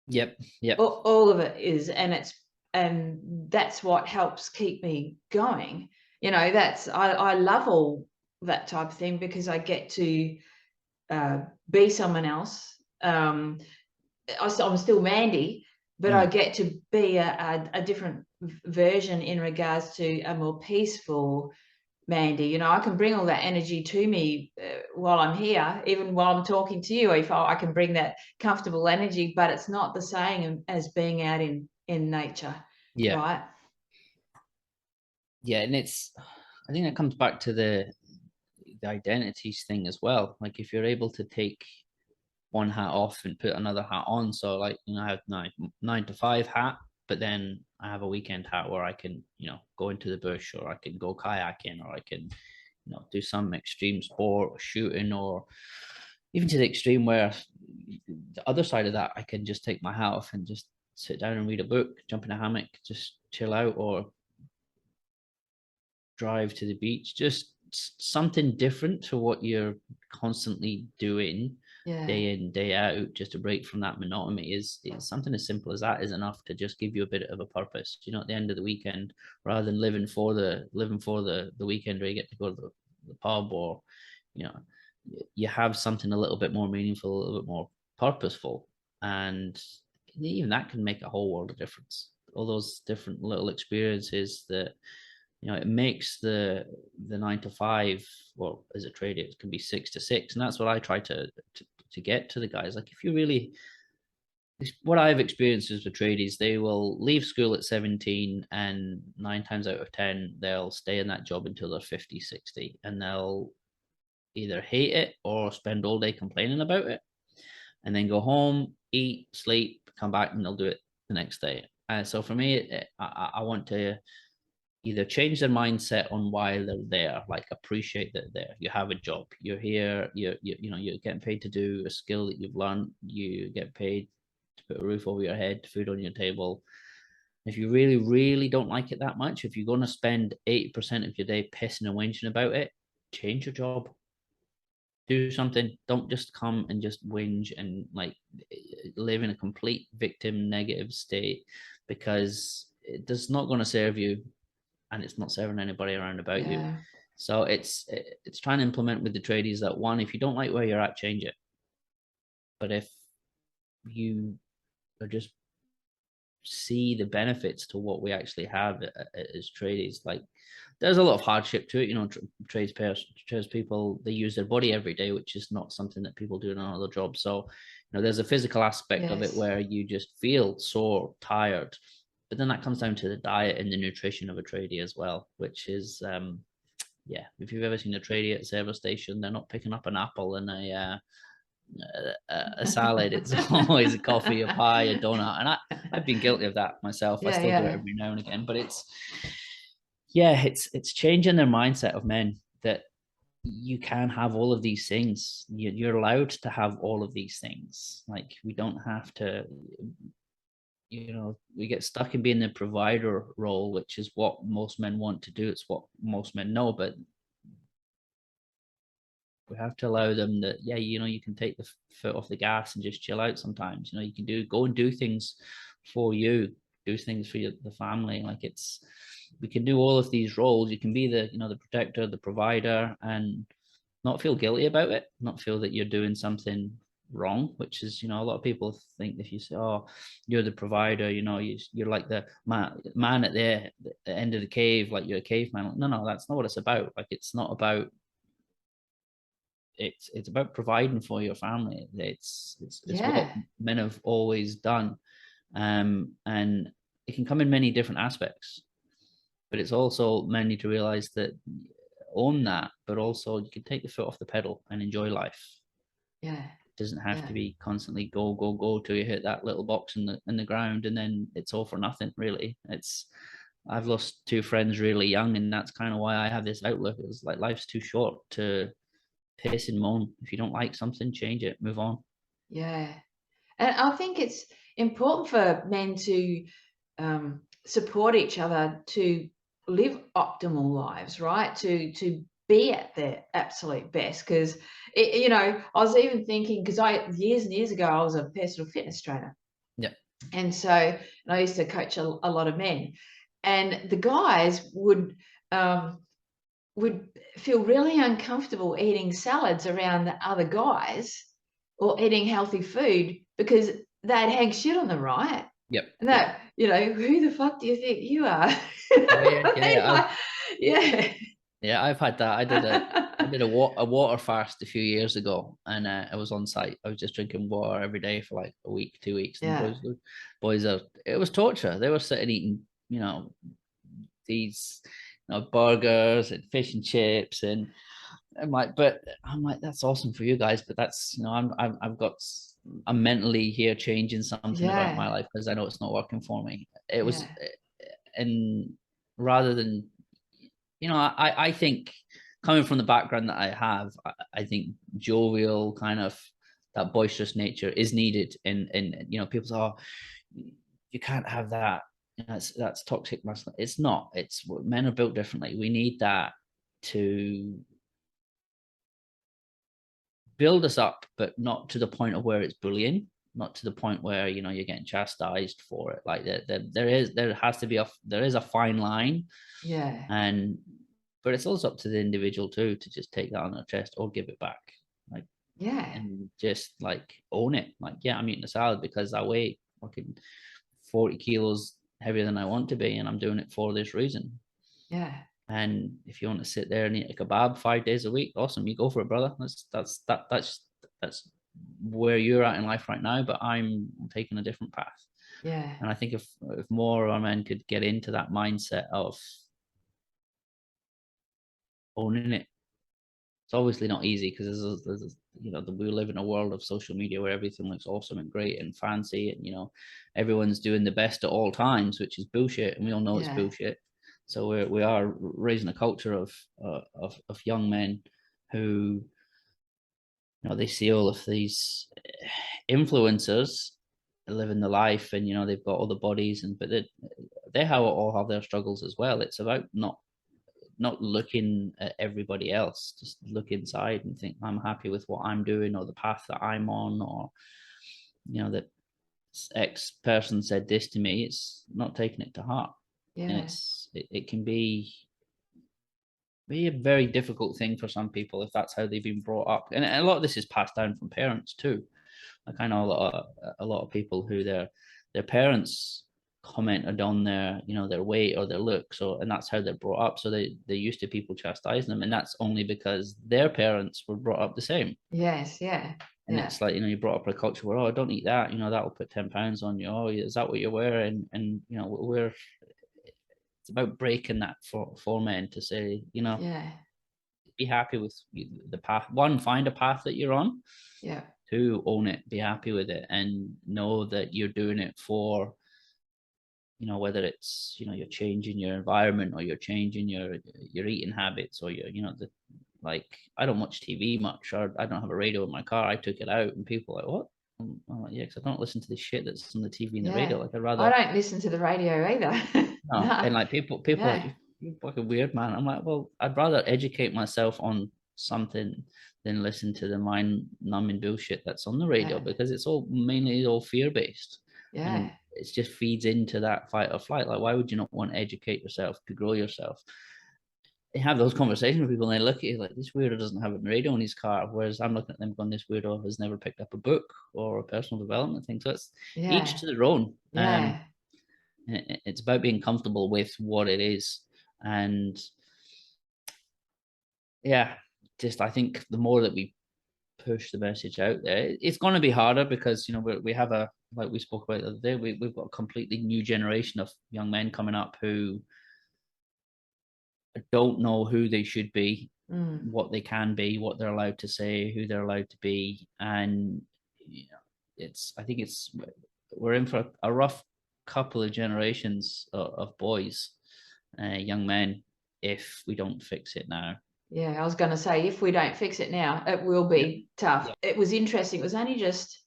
yep, yep, All of it is, and that's what helps keep me going. That's I love all that type of thing because I get to be someone else. I'm still Mandy, but I mm, get to be a different version in regards to a more peaceful Mandy. I can bring all that energy to me while I'm here, even while I'm talking to you. If I can bring that comfortable energy, but it's not the same as being out in nature, yeah, right? yeah. And I think that comes back to the identities thing as well. Like if you're able to take one hat off and put another hat on. So like, I have nine to five hat, but then I have a weekend hat where I can, go into the bush, or I can go kayaking, or I can, do some extreme sport or shooting, or even to the extreme where the other side of that, I can just take my hat off and just sit down and read a book, jump in a hammock, just chill out, or drive to the beach, just something different to what you're constantly doing Yeah, day in day out. Just a break from that monotony is something as simple as that is enough to just give you a bit of a purpose, at the end of the weekend, rather than living for the weekend where you get to go to the pub, or you know you have something a little bit more meaningful, a little bit more purposeful, and even that can make a whole world of difference. All those different little experiences that, it makes the 9 to 5, well, as a trader, it can be 6 to 6, and that's what I try to get to the guys. Like, if you really, what I've experienced is with tradies, they will leave school at 17, and 9 times out of 10 they'll stay in that job until they're 50, 60, and they'll either hate it or spend all day complaining about it, and then go home, eat, sleep, come back, and they'll do it the next day. So for me, I want to either change their mindset on why they're there, like appreciate that there. You have a job, you're here, you're getting paid to do a skill that you've learned, you get paid to put a roof over your head, food on your table. If you really, really don't like it that much, if you're going to spend 80% of your day pissing and whinging about it, change your job. Do something. Don't just come and just whinge and like live in a complete victim negative state, because it's not going to serve you, and it's not serving anybody around about you. yeah, So it's trying to implement with the tradies that, one, if you don't like where you're at, change it. But if you are just see the benefits to what we actually have as tradies, like there's a lot of hardship to it. Tradespeople, they use their body every day, which is not something that people do in another job. So there's a physical aspect of it yes, where you just feel sore, tired, but then that comes down to the diet and the nutrition of a tradie as well, which is yeah, if you've ever seen a tradie at a service station, they're not picking up an apple and a salad. It's always a coffee, a pie, a donut, and I've been guilty of that myself. I yeah, still do it yeah, every now and again, but it's changing their mindset of men that you can have all of these things. You're allowed to have all of these things. Like, we don't have to, we get stuck in being the provider role, which is what most men want to do. It's what most men know, but we have to allow them that, yeah, you can take the foot off the gas and just chill out sometimes. You can go and do things for you, do things for the family. Like, we can do all of these roles. You can be the protector, the provider, and not feel guilty about it, not feel that you're doing something wrong, which is, a lot of people think if you say, oh, you're the provider, you're like the man at the end of the cave, like you're a caveman. No, that's not what it's about. Like, it's not about, it's about providing for your family. It's what men have always done. And it can come in many different aspects, but it's also men need to realize that, own that, but also you can take the foot off the pedal and enjoy life. Yeah. It doesn't have to be constantly go till you hit that little box in the ground, and then it's all for nothing, really. I've lost 2 friends really young, and that's kind of why I have this outlook. It's like, life's too short to piss and moan. If you don't like something, change it, move on. Yeah. And I think it's important for men to support each other to live optimal lives, right? To be at their absolute best. Because, I was even thinking, because years and years ago, I was a personal fitness trainer. Yeah. And I used to coach a lot of men. And the guys would feel really uncomfortable eating salads around the other guys or eating healthy food because they'd hang shit on them, right? Yep. And that, who the fuck do you think you are? Yeah. Yeah, I've had that. I did a water fast a few years ago, and I was on site. I was just drinking water every day for like a week, 2 weeks. And it was torture. They were sitting eating, these, burgers and fish and chips, and I'm like, that's awesome for you guys, but that's, I'm mentally here changing something about my life because I know it's not working for me. It was, and rather than, I think, coming from the background that I have, I think jovial, kind of that boisterous nature is needed. And people say, oh, you can't have that. That's toxic masculinity. It's not. It's, men are built differently. We need that to build us up, but not to the point of where it's bullying, not to the point where, you're getting chastised for it. Like, there is a fine line. Yeah. But it's also up to the individual too, to just take that on their chest or give it back. Like, and just like own it. Like, yeah, I'm eating a salad because I weigh fucking 40 kilos heavier than I want to be, and I'm doing it for this reason. Yeah. And if you want to sit there and eat a kebab 5 days a week, awesome, you go for it, brother. That's where you're at in life right now, but I'm taking a different path. Yeah. And I think if more of our men could get into that mindset of owning it. It's obviously not easy because we live in a world of social media where everything looks awesome and great and fancy, and everyone's doing the best at all times, which is bullshit, and we all know it's bullshit. So we are raising a culture of young men who, they see all of these influencers living the life, and they've got all the bodies, but they all have their struggles as well. It's about not looking at everybody else, just look inside and think, I'm happy with what I'm doing, or the path that I'm on, or that X person said this to me. It's not taking it to heart. And it can be a very difficult thing for some people if that's how they've been brought up. And a lot of this is passed down from parents too. Like, I know a lot of people who their parents commented on their their weight or their looks, and that's how they're brought up. So they're used to people chastising them, and that's only because their parents were brought up the same. Yes. And it's like, you're brought up in a culture where, oh, don't eat that, that'll put 10 pounds on you. Oh, is that what you're wearing? And it's about breaking that for men to say, be happy with the path. One, find a path that you're on. Yeah. Two, own it, be happy with it, and know that you're doing it for, whether it's, you're changing your environment, or you're changing your eating habits, or like, I don't watch TV much, or I don't have a radio in my car. I took it out, and people are like, what? I'm like, yeah, because I don't listen to the shit that's on the TV and the radio. Like, I'd I rather don't listen to the radio either. no. No. And like people are Yeah. like, you're fucking weird, man. I'm like, well, I'd rather educate myself on something than listen to the mind numbing bullshit that's on the radio, Yeah. because it's all mainly all fear based. Yeah. And it just feeds into that fight or flight. Like, why would you not want to educate yourself, to grow yourself? You have those conversations with people, and they look at you like, this weirdo doesn't have a radio in his car, whereas I'm looking at them going, this weirdo has never picked up a book or a personal development thing. So it's each to their own. Yeah. It's about being comfortable with what it is. And yeah, just I think the more that we push the message out there, it's going to be harder, because, you know, we have a, like we spoke about the other day, we've got a completely new generation of young men coming up who don't know who they should be, what they can be, what they're allowed to say, who they're allowed to be. And you know, I think we're in for a rough couple of generations of boys, young men, if we don't fix it now. Yeah, I was going to say, if we don't fix it now, it will be tough. It was interesting. It was only just,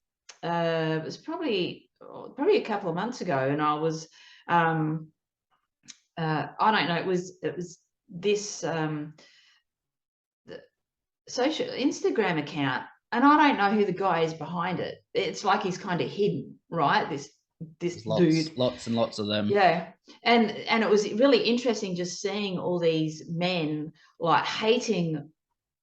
it was probably a couple of months ago, and I was, I don't know, it was this social Instagram account, and I don't know who the guy is behind it. It's like he's kind of hidden, right? This dude, lots and lots of them. Yeah. And it was really interesting just seeing all these men like hating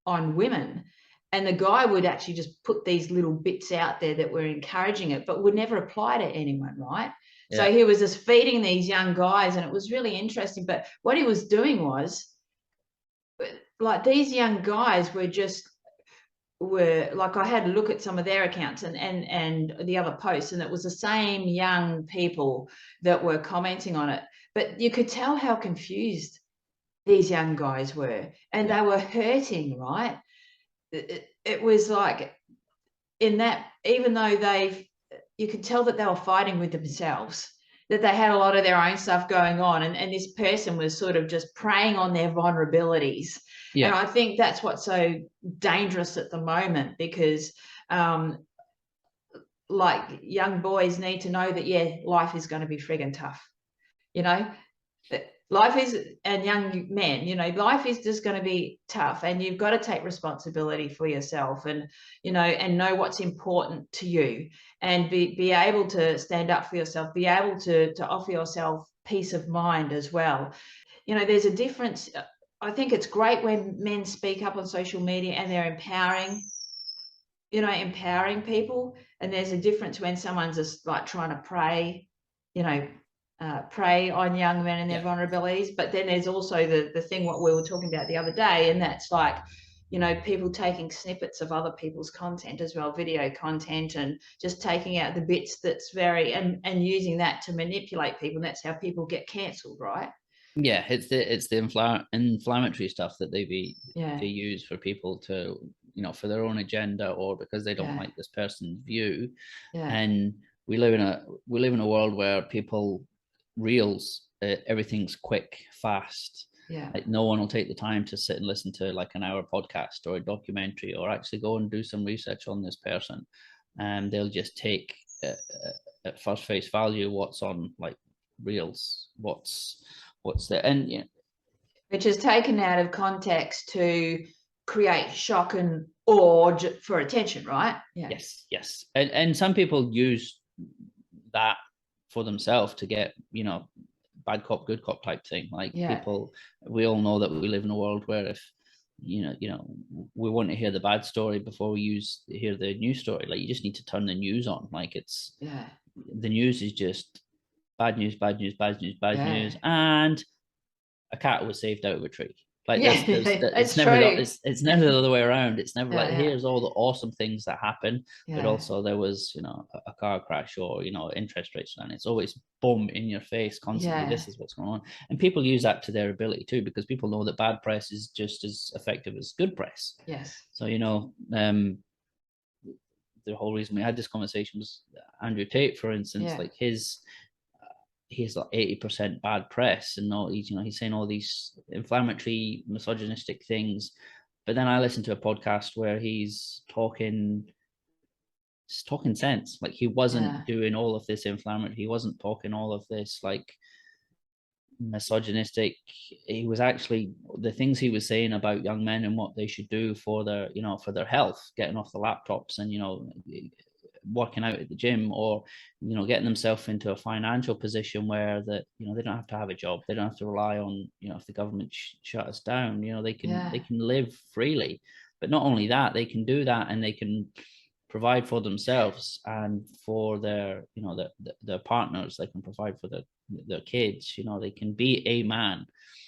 on women, and the guy would actually just put these little bits out there that were encouraging it, but would never apply to anyone, right? Yeah. So he was just feeding these young guys, and it was really interesting. But what he was doing was, like, these young guys were like, I had a look at some of their accounts and the other posts, and it was the same young people that were commenting on it, but you could tell how confused these young guys were, and they were hurting, right? It was like, in that, even though you could tell that they were fighting with themselves, that they had a lot of their own stuff going on, and this person was sort of just preying on their vulnerabilities. Yeah. And I think that's what's so dangerous at the moment, because like, young boys need to know that, yeah, life is going to be friggin' tough, you know. Life is, and young men, you know, life is just going to be tough, and you've got to take responsibility for yourself, and, you know, and know what's important to you, and be able to stand up for yourself, be able to offer yourself peace of mind as well. You know, there's a difference. I think it's great when men speak up on social media and they're empowering people, and there's a difference when someone's just like trying to prey on young men and their vulnerabilities. But then there's also the thing what we were talking about the other day, and that's like, you know, people taking snippets of other people's content as well, video content, and just taking out the bits that's very, and using that to manipulate people, and that's how people get cancelled, right? Yeah, it's the inflammatory stuff that they use for people to, you know, for their own agenda, or because they don't like this person's view. And we live in a world where people reels, everything's quick, fast. Like, no one will take the time to sit and listen to like an hour podcast or a documentary, or actually go and do some research on this person, and they'll just take at first face value what's on like reels, what's there, and yeah, which is taken out of context to create shock and awe for attention, right? Yes. And some people use that for themselves to get, you know, bad cop, good cop type thing. Like, people, we all know that we live in a world where if, you know, we want to hear the bad story before we hear the news story. Like, you just need to turn the news on. Like, the news is just bad news, and a cat was saved out of a tree. Like, it's never the other way around. It's never like, here's all the awesome things that happen, but also there was, you know, a car crash, or, you know, interest rates, and it's always boom in your face constantly. This is what's going on, and people use that to their ability too, because people know that bad press is just as effective as good press. So, you know, the whole reason we had this conversation was Andrew Tate, for instance. Like, he's like 80% bad press, and all, he's saying all these inflammatory, misogynistic things, But then I listened to a podcast where he's talking sense. Like, he wasn't doing all of this inflammatory. He wasn't talking all of this like misogynistic. He was actually, the things he was saying about young men and what they should do for their, you know, for their health, getting off the laptops and, you know, working out at the gym, or, you know, getting themselves into a financial position where that, you know, they don't have to have a job, they don't have to rely on, you know, if the government shut us down, you know, they can live freely. But not only that, they can do that and they can provide for themselves and for their, you know, their partners. They can provide for their kids, you know, they can be a man.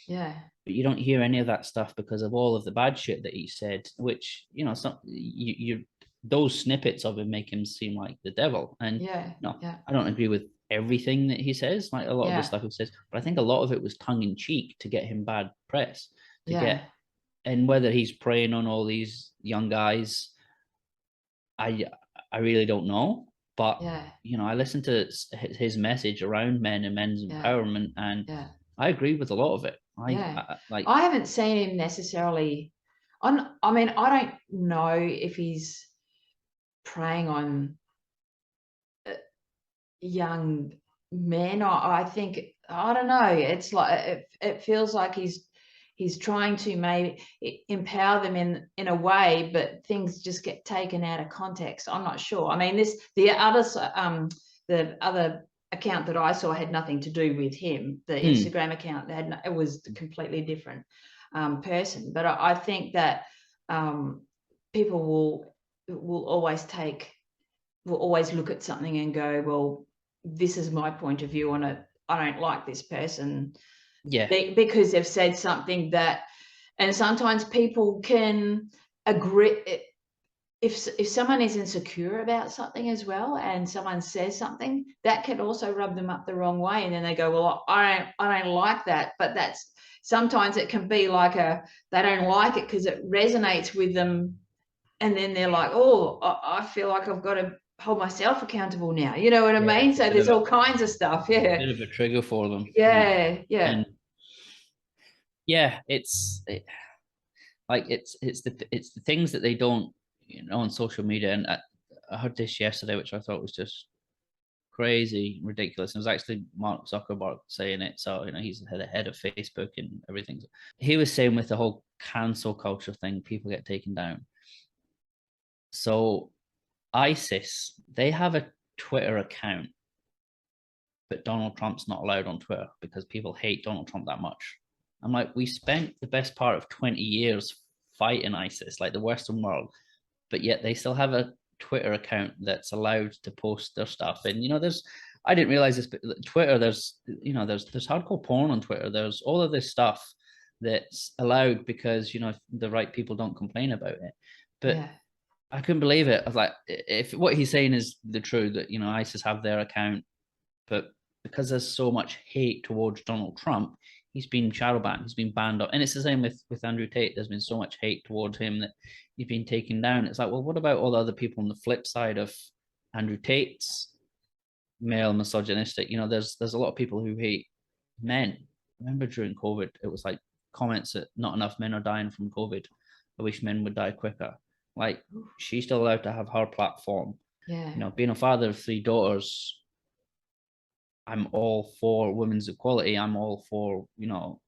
Yeah. But you don't hear any of that stuff because of all of the bad shit that he said, which, you know, some you those snippets of him make him seem like the devil. And I don't agree with everything that he says, like a lot of the stuff he says, but I think a lot of it was tongue in cheek to get him bad press, to get, and whether he's preying on all these young guys, I really don't know. But you know, I listened to his message around men and men's empowerment, and I agree with a lot of it. I haven't seen him necessarily on. I mean, I don't know if he's preying on young men. I think, I don't know. It's like it feels like he's trying to maybe empower them in a way, but things just get taken out of context. I'm not sure. I mean, the other account that I saw had nothing to do with him. The Instagram account it was a completely different person. But I think that people will always look at something and go, well, this is my point of view on it. I don't like this person. Because they've said something that, and sometimes people can agree. If someone is insecure about something as well, and someone says something, that can also rub them up the wrong way, and then they go, well, I don't like that. But that's, sometimes it can be like they don't like it because it resonates with them, and then they're like, oh, I feel like I've got to hold myself accountable now. You know what I mean? So there's all kinds of stuff. Yeah, bit of a trigger for them. Yeah. It's the things that they don't, you know, on social media. And I heard this yesterday, which I thought was just crazy, ridiculous. It was actually Mark Zuckerberg saying it. So, you know, he's the head of Facebook and everything. He was saying with the whole cancel culture thing, people get taken down. So ISIS, they have a Twitter account, but Donald Trump's not allowed on Twitter because people hate Donald Trump that much. I'm like, we spent the best part of 20 years fighting ISIS, like the Western world, but yet they still have a Twitter account that's allowed to post their stuff. And, you know, I didn't realize this, but Twitter, there's hardcore porn on Twitter. There's all of this stuff that's allowed because, you know, the right people don't complain about it. But I couldn't believe it. I was like, if what he's saying is the truth, that, you know, ISIS have their account, but because there's so much hate towards Donald Trump, he's been shadow banned, he's been banned up. And it's the same with Andrew Tate. There's been so much hate towards him that he's been taken down. It's like, well, what about all the other people on the flip side of Andrew Tate's male misogynistic? You know, there's a lot of people who hate men. Remember during COVID, it was like comments that not enough men are dying from COVID. I wish men would die quicker. Like, she's still allowed to have her platform. You know, being a father of 3 daughters, I'm all for women's equality. I'm all for, you know,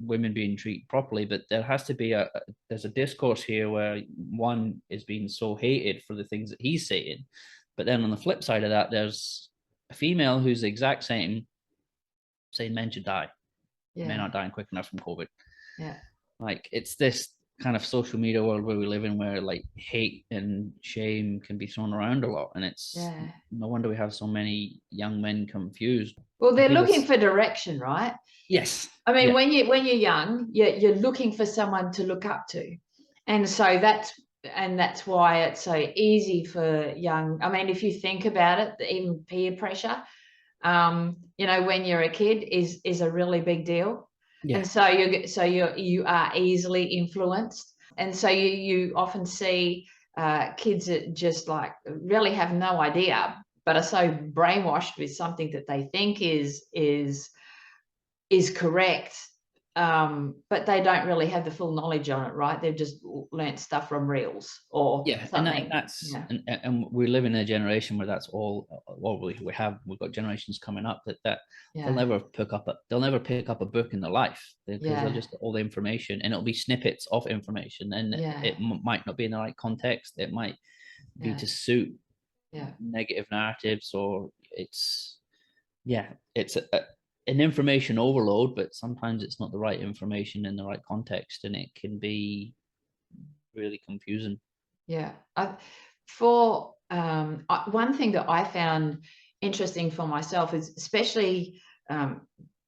women being treated properly, but there has to be there's a discourse here where one is being so hated for the things that he's saying, but then on the flip side of that, there's a female who's the exact same, saying men should die. Men aren't dying quick enough from COVID. Like, it's this kind of social media world where we live in, where like hate and shame can be thrown around a lot, and it's no wonder we have so many young men confused. Well, they're looking for direction, right? Yes. I mean, when you're young, you're looking for someone to look up to, and so that's why it's so easy for young. I mean, if you think about it, even peer pressure, you know, when you're a kid is a really big deal. And so you are easily influenced, and so you often see kids that just like really have no idea, but are so brainwashed with something that they think is correct, but they don't really have the full knowledge on it, right? They've just learnt stuff from reels or Yeah, something. and we live in a generation where that's all we've got generations coming up that they'll never pick up a book in their life, because they'll just get all the information, and it'll be snippets of information, and it might not be in the right context. It might be to suit negative narratives, or it's an information overload, but sometimes it's not the right information in the right context, and it can be really confusing. Yeah. One thing that I found interesting for myself is, especially,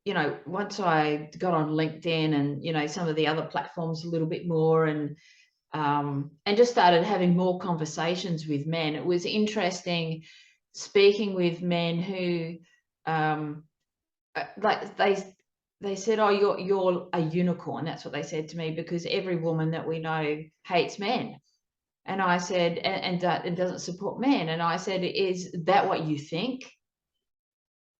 you know, once I got on LinkedIn and, you know, some of the other platforms a little bit more, and just started having more conversations with men. It was interesting speaking with men who, like they said, "Oh, you're a unicorn." That's what they said to me, because every woman that we know hates men. And I said, and doesn't support men. And I said, is that what you think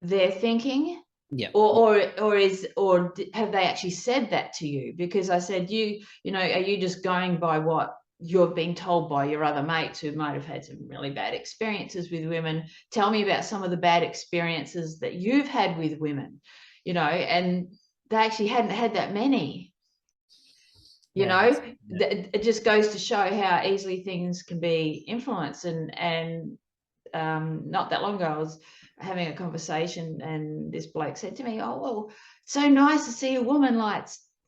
they're thinking? Yeah. Or have they actually said that to you? Because I said, you know, are you just going by what you're being told by your other mates who might have had some really bad experiences with women? Tell me about some of the bad experiences that you've had with women, you know, and they actually hadn't had that many. You know, it just goes to show how easily things can be influenced. And not that long ago, I was having a conversation, and this bloke said to me, "Oh, well, so nice to see a woman like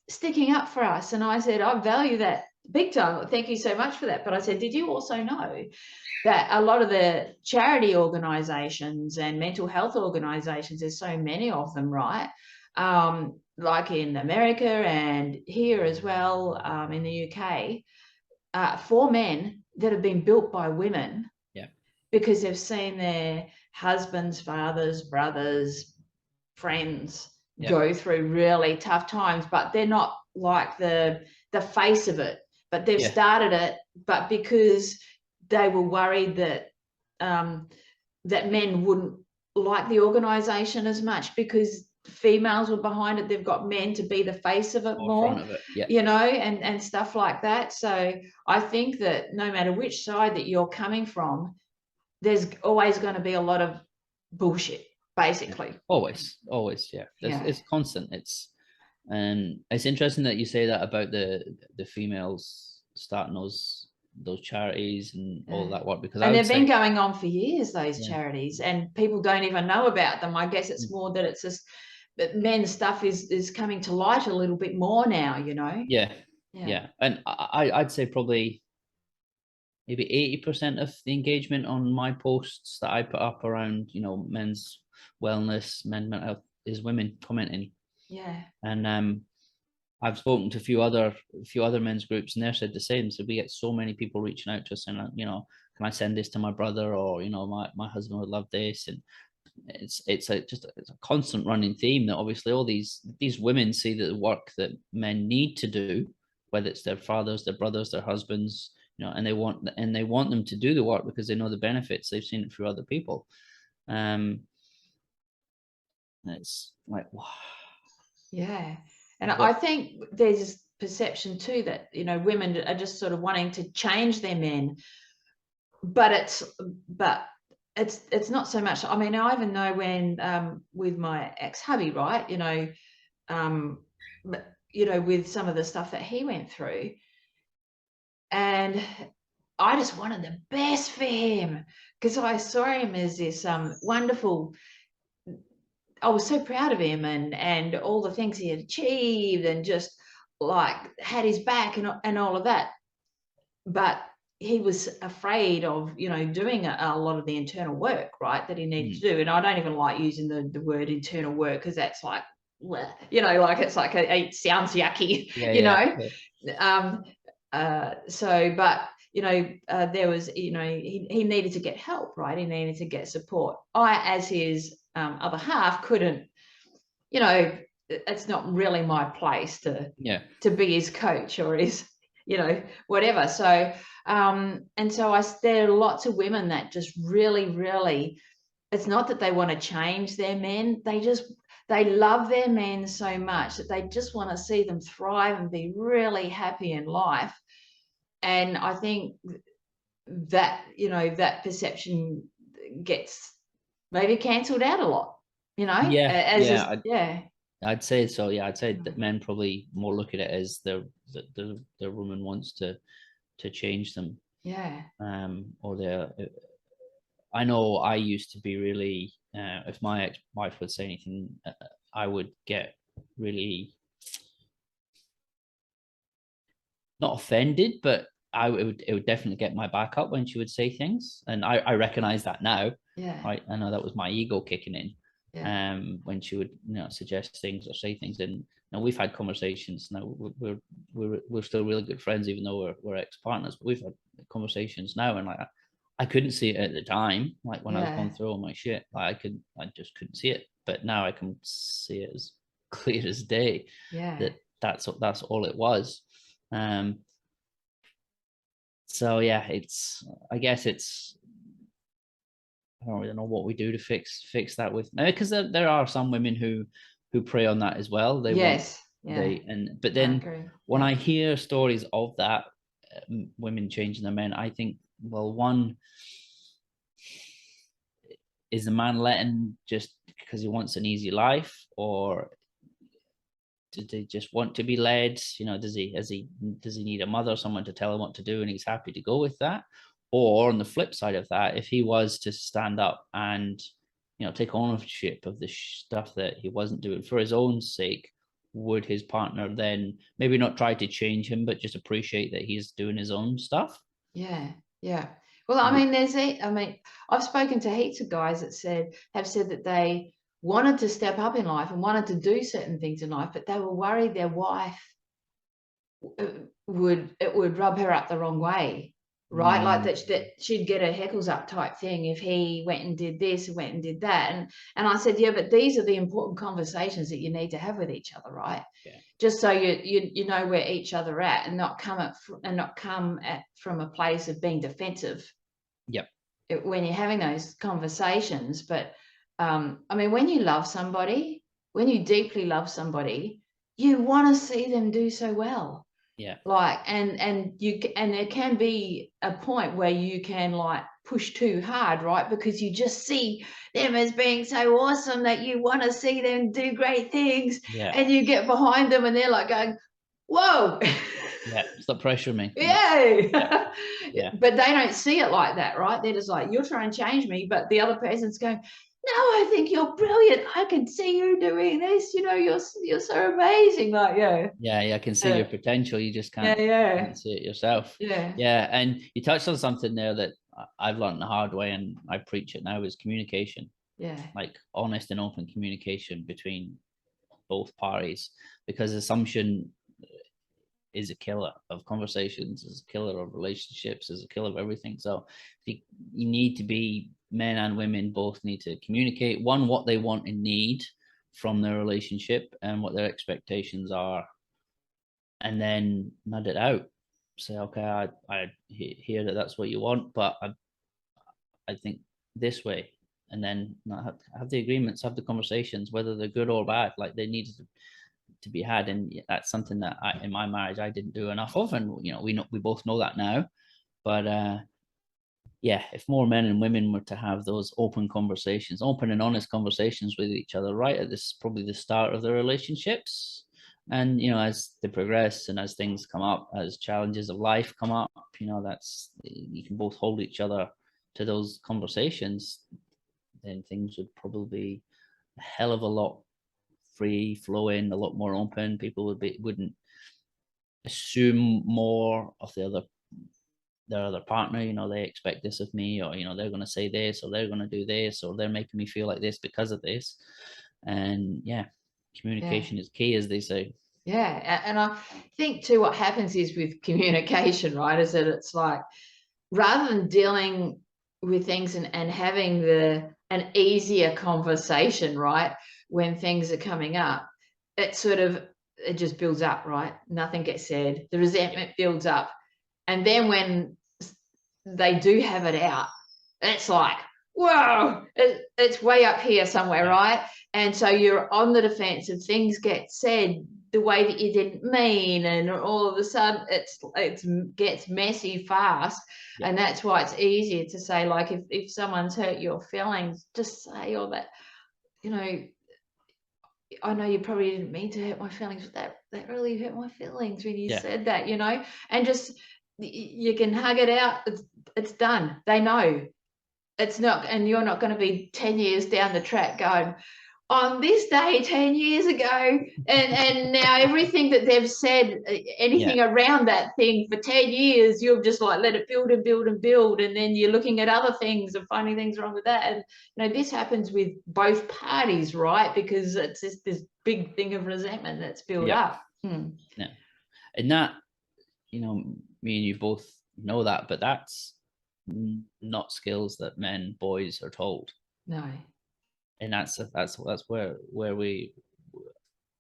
sticking up for us." And I said, "I value that big time. Thank you so much for that." But I said, "Did you also know that a lot of the charity organizations and mental health organizations, there's so many of them, right? Like in America and here as well, in the UK, for men that have been built by women, because they've seen their husbands, fathers, brothers, friends go through really tough times, but they're not like the face of it, but they've started it, but because they were worried that that men wouldn't like the organization as much because females were behind it. They've got men to be the face of it more, you know, and stuff like that. So I think that no matter which side that you're coming from, there's always going to be a lot of bullshit, basically. Always. It's constant. And it's interesting that you say that about the females starting those charities and all that work, because they've been going on for years, those charities, and people don't even know about them. I guess it's more that it's just that men's stuff is coming to light a little bit more now, you know. And I'd say probably maybe 80% of the engagement on my posts that I put up around, you know, men's wellness, mental health, is women commenting. And I've spoken to a few other men's groups, and they've said the same. So we get so many people reaching out to us and, you know, can I send this to my brother, or, you know, my husband would love this. And it's a constant running theme that obviously all these women see that the work that men need to do, whether it's their fathers, their brothers, their husbands, you know, and they want them to do the work because they know the benefits. They've seen it through other people. It's like, wow. And I think there's this perception too that, you know, women are just sort of wanting to change their men, but it's not so much. I mean, I even know when with my ex-hubby, right, you know, with some of the stuff that he went through, and I just wanted the best for him because I saw him as this wonderful. I was so proud of him and all the things he had achieved, and just like had his back and all of that. But he was afraid of, you know, doing a lot of the internal work, right, that he needed to do. And I don't even like using the word internal work, because that's like, you know, like it's like it sounds yucky, you know. But you know, there was, you know, he needed to get help, right? He needed to get support. I, as his other half, couldn't, you know, it's not really my place to be his coach or his, you know, whatever. So and so there are lots of women that just really, it's not that they want to change their men, they love their men so much that they just want to see them thrive and be really happy in life. And I think that, you know, that perception gets maybe cancelled out a lot, you know, Yeah, I'd say so. Yeah, I'd say that men probably more look at it as the woman wants to change them. Yeah. Or they're. I know I used to be really. If my ex-wife would say anything, I would get really not offended, but it would definitely get my back up when she would say things, and I recognize that now. Yeah. Right, I know that was my ego kicking in. Yeah. When she would, you know, suggest things or say things, and now we've had conversations. Now we're still really good friends, even though we're ex-partners. But we've had conversations now, and like I couldn't see it at the time, like when I was going through all my shit. Like I just couldn't see it, but now I can see it as clear as day. Yeah. That's all it was. So yeah, I guess I don't really know what we do to fix that with, because there are some women who prey on that as well. They but then when I hear stories of that, women changing their men, I think, well, one, is the man letting just because he wants an easy life, or did they just want to be led? You know, does he need a mother, someone to tell him what to do, and he's happy to go with that? Or on the flip side of that, if he was to stand up and, you know, take ownership of the stuff that he wasn't doing for his own sake, would his partner then maybe not try to change him, but just appreciate that he's doing his own stuff? Yeah. Well, I mean, I've spoken to heaps of guys that have said that they wanted to step up in life and wanted to do certain things in life, but they were worried their wife would rub her up the wrong way, right? Like that she'd get her heckles up type thing if he went and did this and went and did that. And I said, yeah, but these are the important conversations that you need to have with each other, right? Yeah. Just so you know where each other at, and not come at from a place of being defensive. Yep. When you're having those conversations. But I mean, when you love somebody, when you deeply love somebody, you want to see them do so well. Yeah. Like, and there can be a point where you can like push too hard, right? Because you just see them as being so awesome that you want to see them do great things. Yeah. And you get behind them and they're like going, whoa. Yeah, stop pressuring me. Yeah. But they don't see it like that, right? They're just like, you're trying to change me, but the other person's going, no, I think you're brilliant. I can see you doing this. You know, you're so amazing. Like, I can see your potential. You just can't see it yourself. Yeah. And you touched on something there that I've learned the hard way, and I preach it now, is communication. Yeah. Like honest and open communication between both parties, because assumption is a killer of conversations, is a killer of relationships, is a killer of everything. So you need to be, men and women both need to communicate, one, what they want and need from their relationship and what their expectations are, and then nut it out. Say, okay, I hear that that's what you want, but I think this way. And then not have the agreements, have the conversations, whether they're good or bad. Like, they need to be had, and that's something that in my marriage I didn't do enough of, and you know, we both know that now. But if more men and women were to have those open and honest conversations with each other right at this, probably the start of their relationships, and you know, as they progress and as things come up, as challenges of life come up, you know, that's, you can both hold each other to those conversations, then things would probably be a hell of a lot free flowing, a lot more open. People wouldn't assume more of their other partner. You know, they expect this of me, or you know, they're going to say this, or they're going to do this, or they're making me feel like this because of this. And communication is key, as they say. And I think too, what happens is with communication, right, is that it's like, rather than dealing with things and having an easier conversation, right, when things are coming up, it just builds up, right? Nothing gets said. The resentment builds up. And then when they do have it out, it's like, whoa, it's way up here somewhere, Yeah. right? And so you're on the defensive, things get said the way that you didn't mean, and all of a sudden it gets messy fast. Yeah. And that's why it's easier to say, like, if someone's hurt your feelings, just say all that, you know, I know you probably didn't mean to hurt my feelings, but that really hurt my feelings when you Yeah. said that, you know, and just you can hug it out. It's done. They know it's not, and you're not going to be 10 years down the track going, on this day 10 years ago, and now everything that they've said, anything around that thing for 10 years, you've just like let it build and build and build, and then you're looking at other things and finding things wrong with that. And you know, this happens with both parties, right? Because it's just this big thing of resentment that's built up. Yeah. And that, you know, me and you both know that, but that's not skills that boys are told. No. And that's where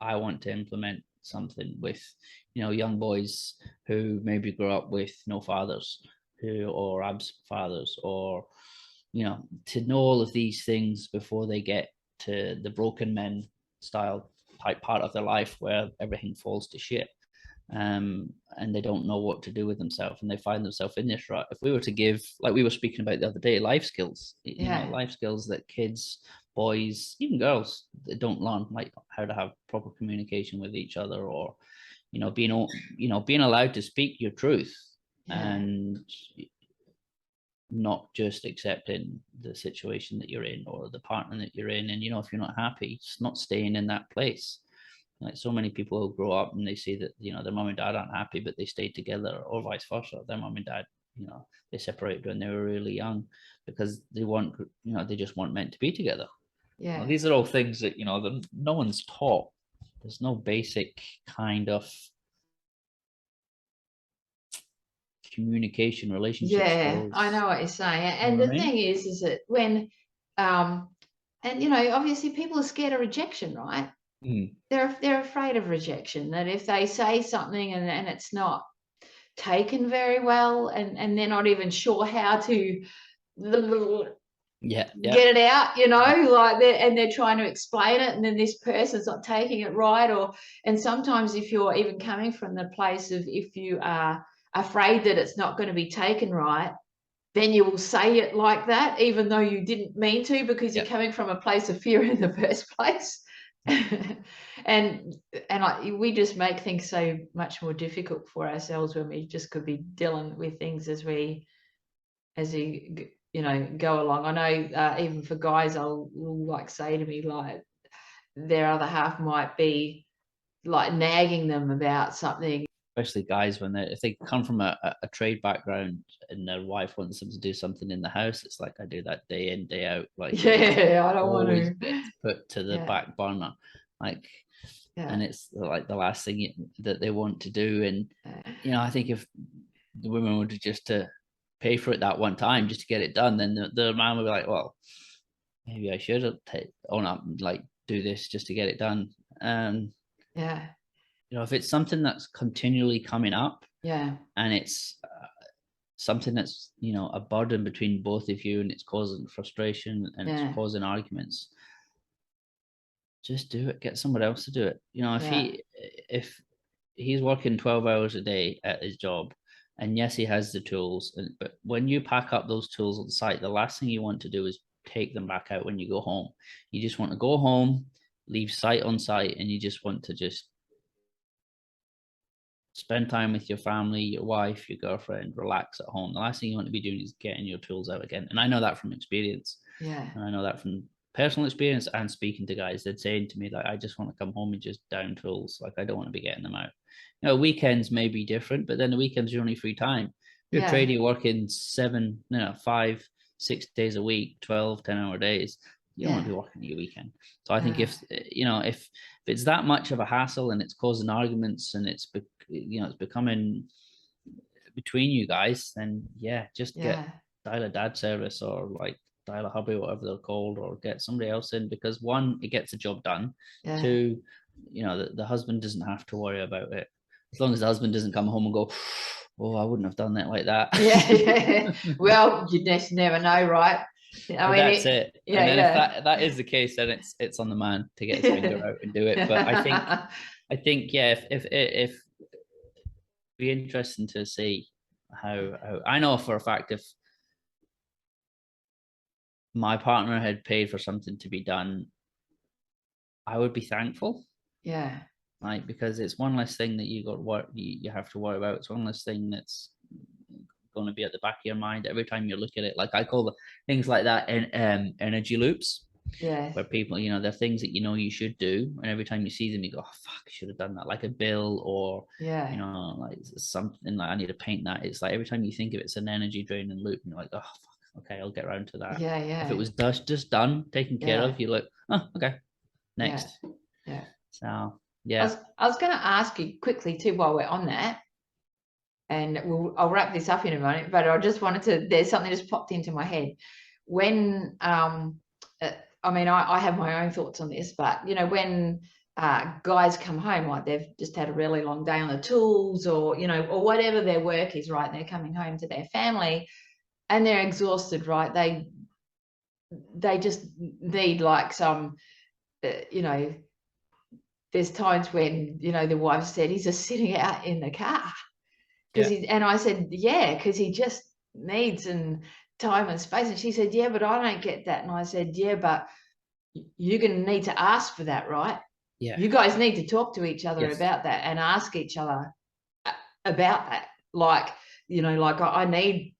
I want to implement something with, you know, young boys who maybe grow up with no fathers, or absent fathers, or, you know, to know all of these things before they get to the broken men style type part of their life where everything falls to shit. And they don't know what to do with themselves, and they find themselves in this rut. If we were to give, like we were speaking about the other day, life skills, you know, life skills that kids, boys, even girls, they don't learn, like how to have proper communication with each other, or, you know, being allowed to speak your truth, and not just accepting the situation that you're in or the partner that you're in. And, you know, if you're not happy, it's not staying in that place. Like so many people who grow up and they see that, you know, their mom and dad aren't happy, but they stay together, or vice versa. Their mom and dad, you know, they separated when they were really young because they want, you know, they just weren't meant to be together. Yeah. Well, these are all things that, you know, that no one's taught. There's no basic kind of communication, relationship skills. I know what you're saying. And the thing is that when, and you know, obviously people are scared of rejection, right? They're afraid of rejection, that if they say something and it's not taken very well, and they're not even sure how to get it out, you know, like they're trying to explain it, and then this person's not taking it right. And sometimes if you're even coming from the place of, if you are afraid that it's not going to be taken right, then you will say it like that, even though you didn't mean to, because you're coming from a place of fear in the first place. and we just make things so much more difficult for ourselves when we just could be dealing with things as we you know, go along. I know even for guys, will like say to me, like, their other half might be like nagging them about something. Especially guys, when if they come from a trade background and their wife wants them to do something in the house, it's like, I do that day in, day out. Like, I don't want to get put to the back burner, like, and it's like the last thing that they want to do. And you know, I think if the women would just to pay for it that one time just to get it done, then the man would be like, well, maybe I should own up and like do this just to get it done. You know, if it's something that's continually coming up, and it's something that's, you know, a burden between both of you, and it's causing frustration and it's causing arguments, just do it. Get someone else to do it. You know, if he's working 12 hours a day at his job, and yes, he has the tools, but when you pack up those tools on site, the last thing you want to do is take them back out when you go home. You just want to go home, leave site on site, and you just want to just spend time with your family, your wife, your girlfriend, relax at home. The last thing you want to be doing is getting your tools out again. And I know that from experience. And I know that from personal experience and speaking to guys. They're saying to me that I just want to come home and just down tools. Like, I don't want to be getting them out. You know, weekends may be different, but then the weekends are only free time. You're trading, working 5, 6 days a week, 12, 10-hour days. You don't want to be working your weekend. So I think if, you know, if it's that much of a hassle and it's causing arguments and it's, you know, it's becoming between you guys, then just dial a dad service, or like dial a hubby, whatever they're called, or get somebody else in, because one, it gets the job done. Two, you know, the husband doesn't have to worry about it, as long as the husband doesn't come home and go, oh, I wouldn't have done that like that. Well, you just never know, right? I But mean, that's it. yeah, And then if yeah. that is the case, then it's on the man to get his finger out and do it. But I think yeah, if it'd be interesting to see how I know for a fact if my partner had paid for something to be done, I would be thankful. Yeah. Like, because it's one less thing that you got work you have to worry about. It's one less thing that's going to be at the back of your mind every time you look at it. Like I call the things like that in energy loops, Yeah. where people, they're things that you should do, and every time you see them, you go, "Oh fuck, I should have done that." Like a bill, or Yeah. like something like I need to paint that. It's like every time you think of it, it's an energy draining loop, and you're like, "Oh fuck, okay, I'll get around to that." Yeah. Yeah. If it was just done, taken care Yeah. of, you're like, "Oh, okay, Yeah. next." Yeah. So I yeah, was going to ask you quickly too while we're on that, and I'll wrap this up in a moment. But I just wanted to. There's something just popped into my head when I mean, I have my own thoughts on this, but when guys come home, like they've just had a really long day on the tools, or or whatever their work is, right? And they're coming home to their family, and they're exhausted, right? They just need like some, there's times when the wife said he's just sitting out in the car because yeah, and I said, yeah, because he just needs time and space. And she said, yeah, but I don't get that. And I said, yeah, but you're going to need to ask for that, right? yeah, You guys need to talk to each other yes, about that and ask each other about that. Like, like I need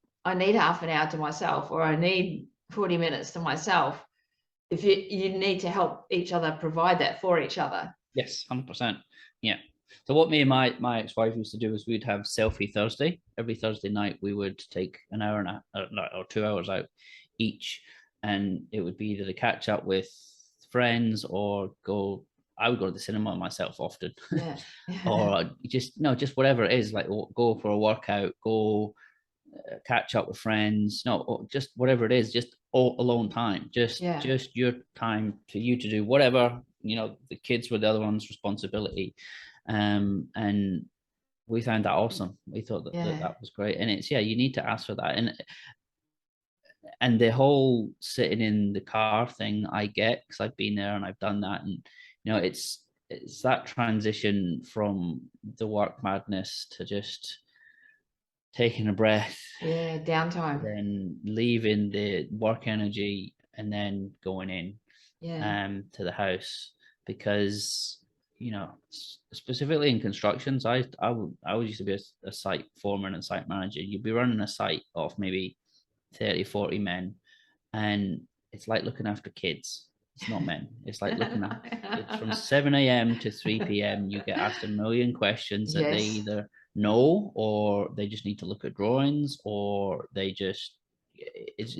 half an hour to myself, or I need 40 minutes to myself. If you need to help each other provide that for each other. yes, 100%. Yeah. So what me and my ex-wife used to do is we'd have selfie Thursday. Every Thursday night we would take an hour or 2 hours out each, and it would be either to catch up with friends or go. I would go to the cinema myself often, Yeah. or just whatever it is. Like go for a workout, go catch up with friends, no, just whatever it is, just all alone time, Yeah. just your time to you to do whatever. The kids were the other one's responsibility, and we found that awesome. We thought Yeah. that was great, and it's you need to ask for that, and the whole sitting in the car thing I get, because I've been there and I've done that, and it's that transition from the work madness to just taking a breath, Yeah. Downtime. then leaving the work energy, and then going in Yeah. to the house. Because specifically in constructions, I used to be a site foreman and site manager. You'd be running a site of maybe 30-40 men, and it's like looking after kids. It's not men. It's like looking at it's from 7 a.m. to 3 p.m. You get asked a million questions that they Yes. either know, or they just need to look at drawings, or they just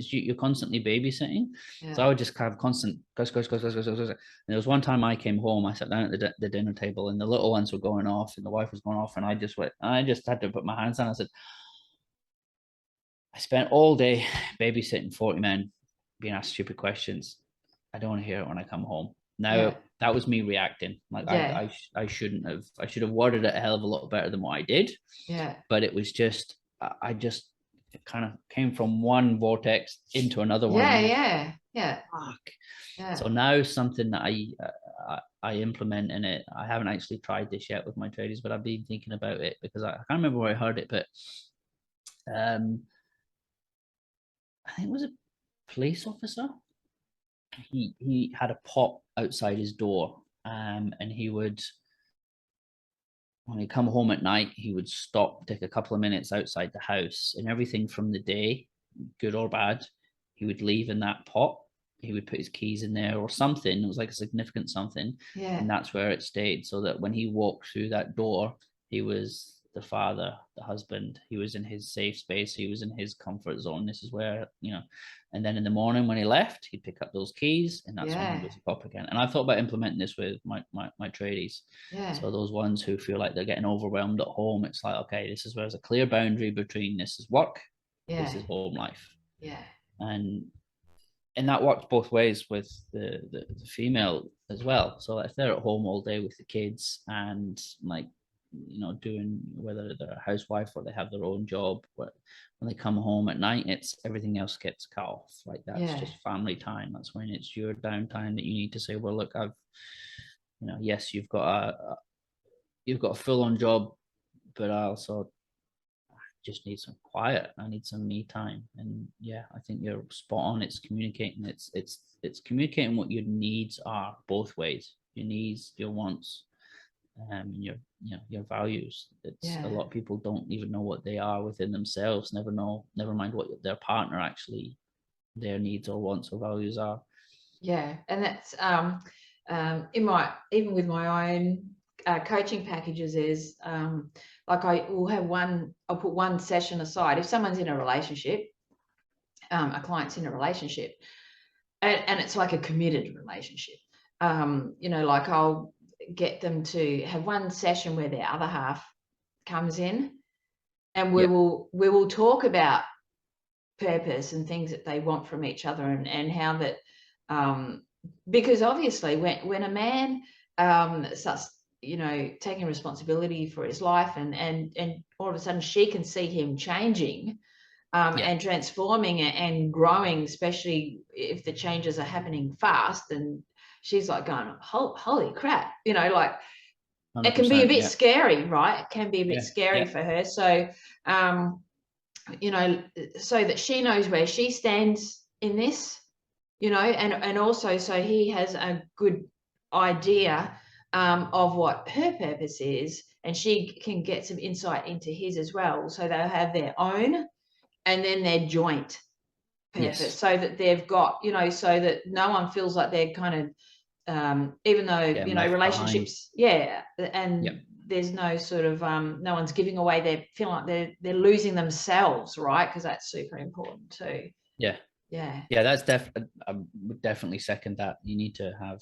you're constantly babysitting. So I Yeah. would just have constant goes. And there was one time I came home, I sat down at the dinner table, and the little ones were going off, and the wife was going off, and I just had to put my hands down. I said, I spent all day babysitting 40 men, being asked stupid questions. I don't want to hear it when I come home. Yeah. Now, that was me reacting. Like Yeah. I shouldn't have. I should have worded it a hell of a lot better than what I did. Yeah. But it was just, I just kind of came from one vortex into another one. Yeah. And Yeah. Yeah. fuck. Yeah. So now something that I implement in it. I haven't actually tried this yet with my tradies, but I've been thinking about it because I can't remember where I heard it, but I think it was a police officer. He had a pot outside his door, and he would, when he come home at night, he would stop, take a couple of minutes outside the house, and everything from the day, good or bad, he would leave in that pot. He would put his keys in there or something. It was like a significant something, Yeah. and that's where it stayed. So that when he walked through that door, he was the father, the husband. He was in his safe space. He was in his comfort zone. This is where. And then in the morning when he left, he'd pick up those keys, and that's when he Yeah. was a cop again. And I thought about implementing this with my tradies. Yeah. So those ones who feel like they're getting overwhelmed at home, it's like, okay, this is where there's a clear boundary between this is work, this Yeah. is home life. Yeah. And that works both ways with the female as well. So if they're at home all day with the kids, and like you know, doing, whether they're a housewife or they have their own job, but when they come home at night, it's everything else gets cut off. Like that's just family time. That's when it's your downtime that you need to say, well, look, I've, you know, yes, you've got a full-on job, but I also just need some quiet. I need some me time. And yeah, I think you're spot on. It's communicating. It's communicating what your needs are both ways. Your needs, your wants, your, you know, your values. It's a lot of people don't even know what they are within themselves. Never mind what their partner actually, their needs or wants or values are. Yeah, and that's even with my own coaching packages is like I'll put one session aside if someone's in a relationship, a client's in a relationship, and it's like a committed relationship. You know, like I'll get them to have one session where their other half comes in, and we will talk about purpose and things that they want from each other, and how that because obviously when a man starts, you know, taking responsibility for his life, and all of a sudden she can see him changing and transforming and growing, especially if the changes are happening fast, and she's like going, holy crap, you know, like it can be a bit scary, right? It can be a bit scary for her. So you know, so that she knows where she stands in this, you know, and also so he has a good idea of what her purpose is, and she can get some insight into his as well. So they'll have their own and then their joint purpose, so that they've got, you know, so that no one feels like they're kind of even though, you know, relationships and there's no sort of no one's giving away, they feel like they're losing themselves, right? Because that's super important too. That's definitely, I would definitely second that. You need to have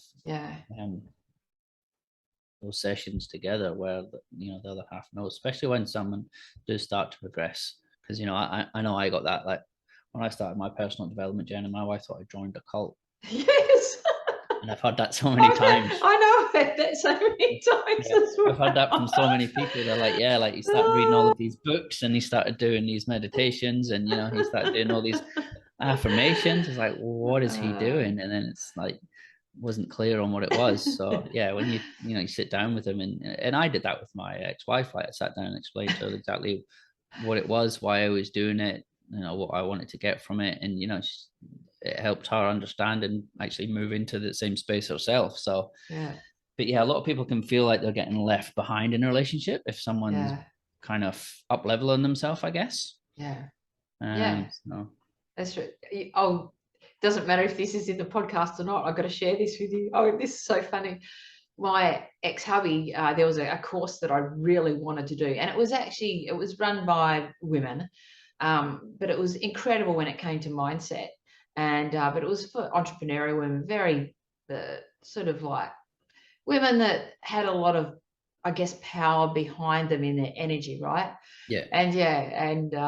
those sessions together where, you know, the other half knows, especially when someone does start to progress. Because, you know, I know I got that, like when I started my personal development journey, my wife thought I joined a cult. Yes. And I've heard that so many times. I know, I've heard that so many times as well. I've heard that from so many people. They're like, yeah, like he started reading all of these books and he started doing these meditations, and, you know, he started doing all these affirmations. It's like, what is he doing? And then it's like, wasn't clear on what it was. So yeah, when you sit down with them, and I did that with my ex-wife. Like I sat down and explained to her exactly what it was, why I was doing it, you know, what I wanted to get from it. And, you know, it helped her understand and actually move into the same space herself. So but yeah, a lot of people can feel like they're getting left behind in a relationship if someone's kind of up leveling themselves, I guess. So. That's true. Oh, doesn't matter if this is in the podcast or not, I've got to share this with you. Oh, this is so funny. My ex-hubby, there was a course that I really wanted to do, and it was run by women, but it was incredible when it came to mindset, and but it was for entrepreneurial women, very sort of like women that had a lot of, I guess, power behind them in their energy, right? And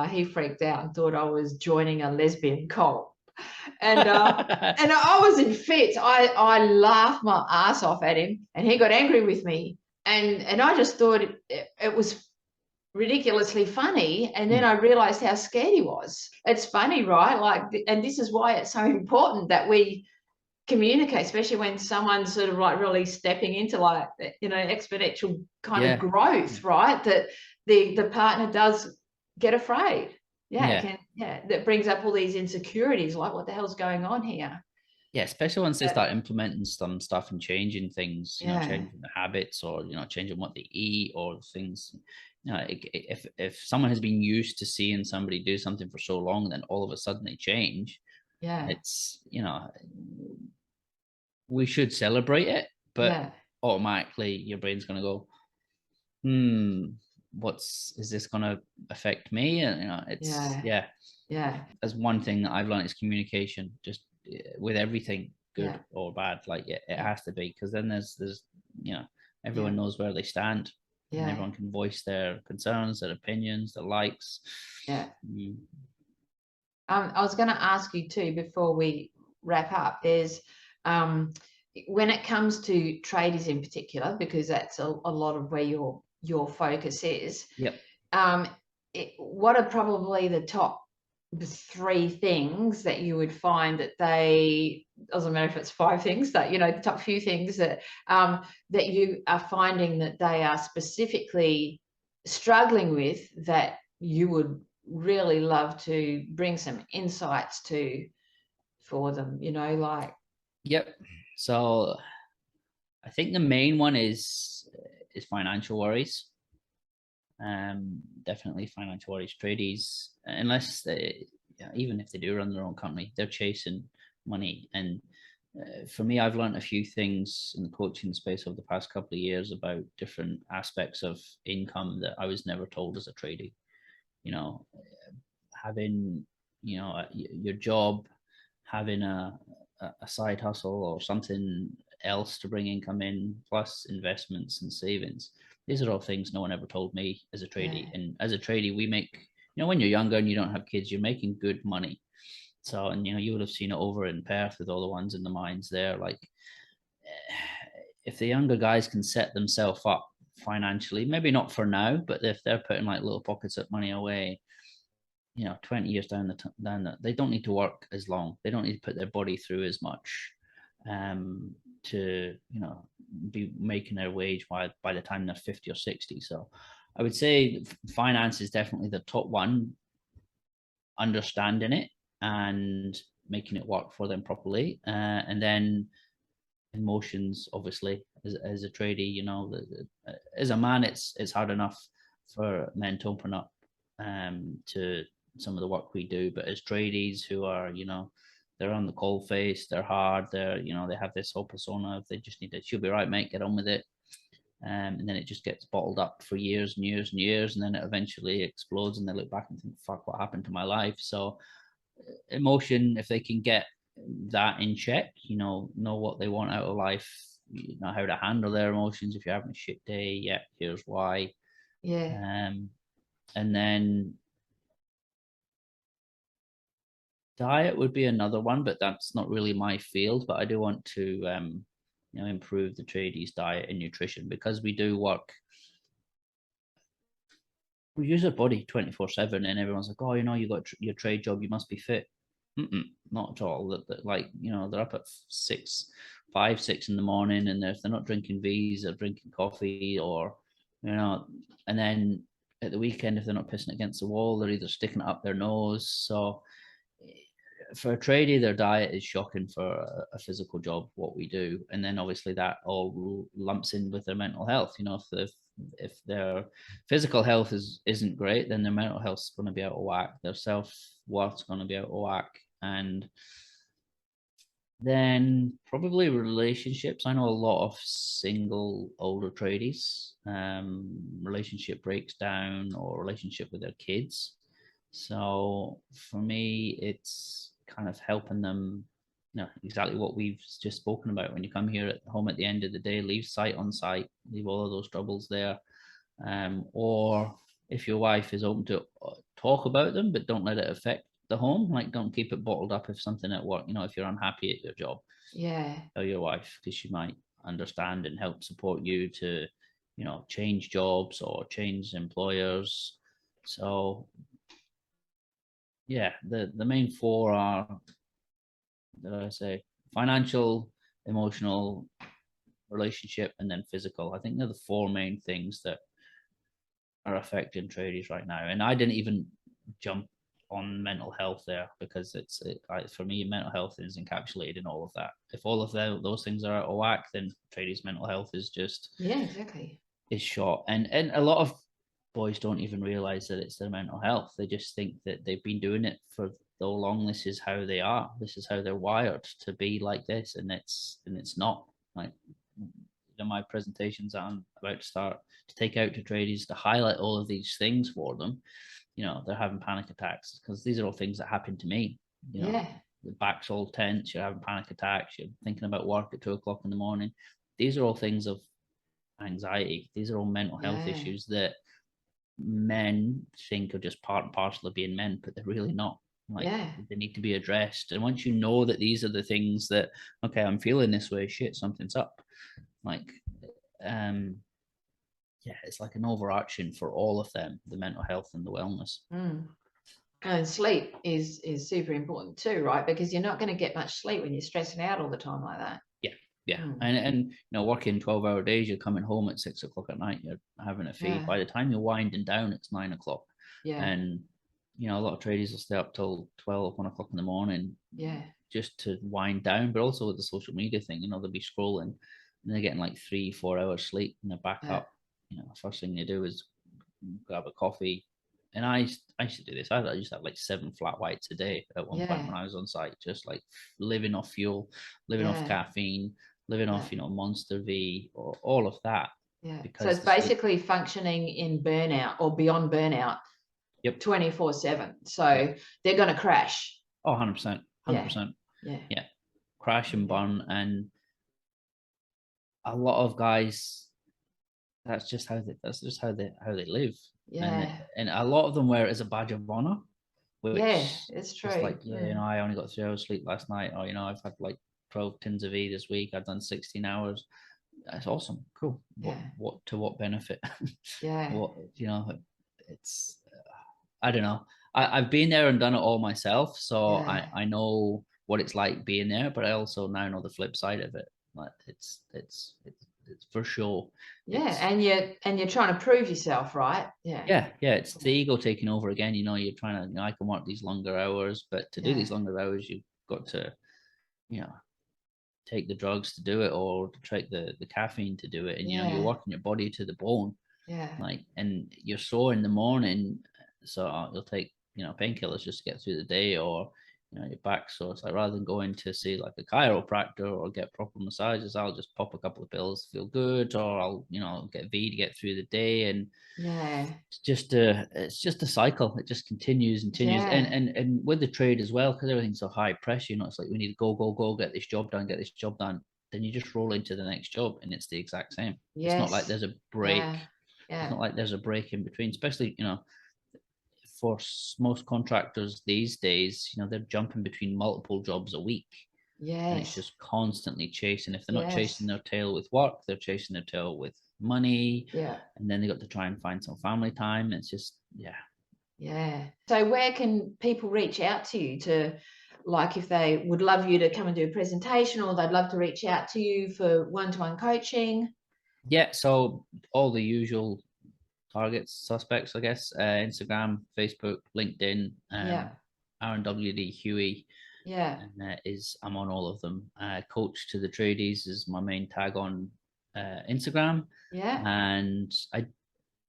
he freaked out and thought I was joining a lesbian cult. And and I was in fits. I laughed my ass off at him, and he got angry with me. And I just thought it was ridiculously funny. And then I realized how scared he was. It's funny, right? Like, and this is why it's so important that we communicate, especially when someone's sort of like really stepping into, like, you know, exponential kind of growth, right? That the partner does get afraid. That brings up all these insecurities, like, what the hell's going on here? Especially once they start implementing some stuff and changing things, you know, changing the habits, or, you know, changing what they eat or things. You know, if someone has been used to seeing somebody do something for so long, then all of a sudden they change, it's, you know, we should celebrate it, but automatically your brain's going to go, is this going to affect me? And, you know, it's As one thing that I've learned is communication, just with everything, good or bad. Like, it has to be, because then there's you know, everyone knows where they stand, and everyone can voice their concerns, their opinions, their likes. I was going to ask you too, before we wrap up, is when it comes to tradies in particular, because that's a lot of where your your focus is. Yep. What are probably the top 3 things that you would find that they, doesn't matter if it's 5 things, that, you know, the top few things that that you are finding that they are specifically struggling with, that you would really love to bring some insights to for them, you know, like. Yep. So I think the main one is financial worries. Definitely financial worries. Tradies, unless they, even if they do run their own company, they're chasing money. And for me, I've learned a few things in the coaching space over the past couple of years about different aspects of income that I was never told as a tradie. You know, having, you know, your job, having a side hustle or something else to bring income in, plus investments and savings. These are all things no one ever told me as a tradie. Yeah. And as a tradie, we make, you know, when you're younger and you don't have kids, you're making good money. So, and you know, you would have seen it over in Perth with all the ones in the mines there. Like, if the younger guys can set themselves up financially, maybe not for now, but if they're putting like little pockets of money away, you know, 20 years down they don't need to work as long. They don't need to put their body through as much to, you know, be making their wage by the time they're 50 or 60. So I would say finance is definitely the top one, understanding it and making it work for them properly. And then emotions, obviously, as a tradie, you know, as a man, it's hard enough for men to open up to some of the work we do, but as tradies who are, you know, they're on the cold face, they're hard, they're, you know, they have this whole persona of they just need to, she'll be right, mate, get on with it. And then it just gets bottled up for years and years and years, and then it eventually explodes, and they look back and think, fuck, what happened to my life? So emotion, if they can get that in check, you know what they want out of life, you know how to handle their emotions. If you're having a shit day, yeah, here's why. Yeah. And then diet would be another one, but that's not really my field. But I do want to, you know, improve the tradies' diet and nutrition, because we do work. We use our body 24/7, and everyone's like, "Oh, you know, you got your trade job, you must be fit." Not at all. That, like, you know, they're up at 5, 6 in the morning, and if they're not drinking V's, they're drinking coffee, or, you know, and then at the weekend, if they're not pissing against the wall, they're either sticking it up their nose. So for a tradie, their diet is shocking for a physical job, what we do. And then obviously that all lumps in with their mental health. You know, if their physical health isn't great, then their mental health is going to be out of whack. Their self-worth is going to be out of whack. And then probably relationships. I know a lot of single older tradies, relationship breaks down, or relationship with their kids. So for me, it's kind of helping them, you know, exactly what we've just spoken about. When you come here at home at the end of the day, leave sight on sight, leave all of those troubles there. Or if your wife is open to talk about them, but don't let it affect the home. Like, don't keep it bottled up if something at work, you know, if you're unhappy at your job, Yeah. tell your wife, because she might understand and help support you to, you know, change jobs or change employers. So yeah, the main 4 are, did I say, financial, emotional, relationship, and then physical. I think they're the 4 main things that are affecting tradies right now. And I didn't even jump on mental health there, because for me, mental health is encapsulated in all of that. If all of those things are out of whack, then tradies' mental health is just, Yeah, exactly. is shot. And a lot of boys don't even realize that it's their mental health. They just think that they've been doing it for so long. This is how they are. This is how they're wired to be like this, and it's not. Like, in my presentations I'm about to start to take out to tradies to highlight all of these things for them. You know, they're having panic attacks, because these are all things that happen to me. You know, Yeah. the back's all tense, you're having panic attacks, you're thinking about work at 2 o'clock in the morning. These are all things of anxiety. These are all mental health Yeah. issues that men think are just part and parcel of being men, but they're really not. Like, Yeah. they need to be addressed. And once you know that these are the things that, okay, I'm feeling this way, shit, something's up. Like, um, yeah, it's like an overarching for all of them, the mental health and the wellness. And sleep is super important too, right? Because you're not going to get much sleep when you're stressing out all the time like that. Yeah. And you know, working 12-hour days, you're coming home at 6 o'clock at night, you're having a feed. By the time you're winding down, it's 9 o'clock. And you know, a lot of tradies will stay up till 12, 1 o'clock in the morning, just to wind down. But also with the social media thing, you know, they'll be scrolling and they're getting like 3-4 hours sleep and they're back up. You know, the first thing they do is grab a coffee. And I used to do this. I used to have like 7 flat whites a day at one point when I was on site, just like living off fuel, living off caffeine, living off, you know, Monster V, or all of that. So it's basically functioning in burnout or beyond burnout. 24/7. So they're going to crash. Oh, 100%. 100%. Yeah. Crash and burn. And a lot of guys, that's just how they live. And a lot of them wear it as a badge of honor, which it's true. It's like, you know, I only got 3 hours sleep last night, or, you know, I've had like 12 tins of E this week, I've done 16 hours. That's awesome. Cool. What benefit? What, you know, it's I don't know. I've been there and done it all myself, so I know what it's like being there, but I also now know the flip side of it. Like it's for sure. And you're trying to prove yourself, right? It's the ego taking over again. You know, you're trying to, you know, I can work these longer hours, but to do these longer hours, you've got to, you know, take the drugs to do it, or to take the caffeine to do it. And you know, you're working your body to the bone. Like, and you're sore in the morning, so you'll take, you know, painkillers just to get through the day, or, you know, your back sore. It's like, rather than going to see like a chiropractor or get proper massages, I'll just pop a couple of pills, feel good, or I'll, you know, get V to get through the day. And it's just a cycle. It just continues and continues. And with the trade as well, because everything's so high pressure, you know, it's like we need to go, get this job done, then you just roll into the next job, and it's the exact same. It's not like there's a break. It's not like there's a break in between, especially, you know, for most contractors these days, you know, they're jumping between multiple jobs a week. And it's just constantly chasing. If they're not chasing their tail with work, they're chasing their tail with money. And then they got to try and find some family time. It's just, So where can people reach out to you to, like, if they would love you to come and do a presentation, or they'd love to reach out to you for one-to-one coaching? So all the usual targets, suspects, I guess, Instagram, Facebook, LinkedIn, aaronwdhuey. And I'm on all of them. Coach to the Tradies is my main tag on Instagram. And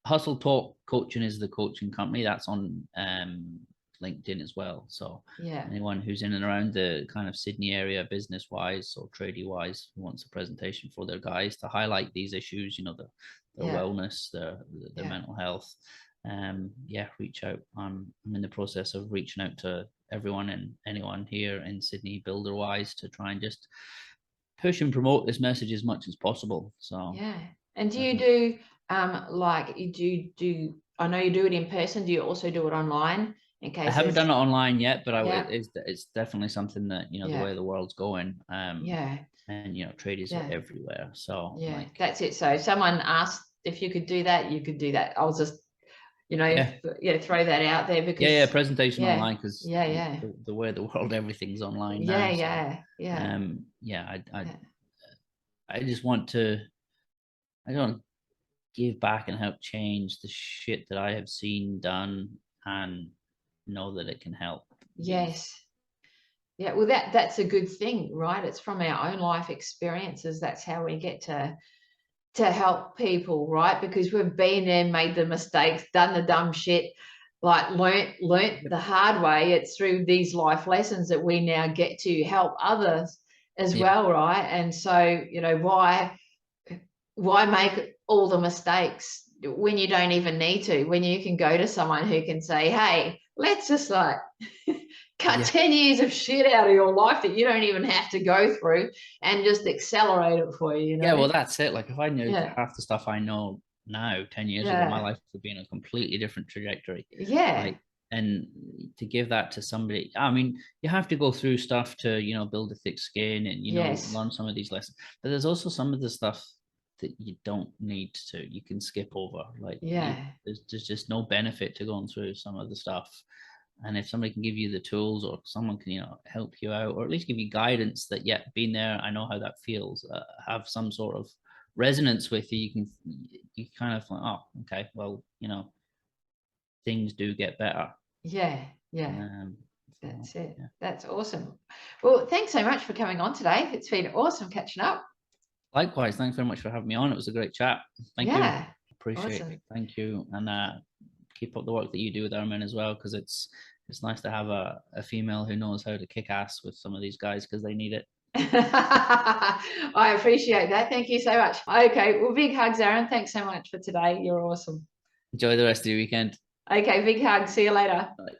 Hustle Talk Coaching is the coaching company that's on LinkedIn as well. So anyone who's in and around the kind of Sydney area, business wise or tradie wise, who wants a presentation for their guys to highlight these issues, you know, their wellness, their mental health, reach out. I'm in the process of reaching out to everyone and anyone here in Sydney builder wise to try and just push and promote this message as much as possible. So and do you do like you do I know you do it in person, do you also do it online? In case I haven't done it online yet, but it's definitely something that, you know, the way the world's going, and, you know, tradies are everywhere. So that's it. So if someone asked if you could do that, you could do that. I'll just, you know, throw that out there, because presentation online, because the way the world, everything's online now. I just want to, I don't give back and help change the shit that I have seen done, and know that it can help. Well, that's a good thing, right? It's from our own life experiences. That's how we get to help people, right? Because we've been there, made the mistakes, done the dumb shit, like learnt the hard way. It's through these life lessons that we now get to help others as well, right? And so, you know, why make all the mistakes when you don't even need to, when you can go to someone who can say, hey, let's just like cut 10 years of shit out of your life that you don't even have to go through, and just accelerate it for you, you know? Well, that's it. Like, if I knew half the stuff I know now 10 years ago, my life would be in a completely different trajectory. Like, and to give that to somebody, I mean, you have to go through stuff to, you know, build a thick skin and, you know, learn some of these lessons. But there's also some of the stuff that you don't need to. You can skip over. Like, Yeah. there's just no benefit to going through some of the stuff. And if somebody can give you the tools, or someone can, help you out, or at least give you guidance that, yeah, been there, I know how that feels, have some sort of resonance with you, you kind of like, oh, okay, well, things do get better. Yeah. So, That's it. yeah. That's awesome. Well, thanks so much for coming on today. It's been awesome catching up. Likewise, thanks very much for having me on. It was a great chat. Thank you. Appreciate Awesome. it. Thank you. And keep up the work that you do with Airmen as well, because it's nice to have a female who knows how to kick ass with some of these guys, because they need it. I appreciate that. Thank you so much. Okay, well, big hugs, Aaron. Thanks so much for today. You're awesome. Enjoy the rest of your weekend. Okay, big hug. See you later. Bye.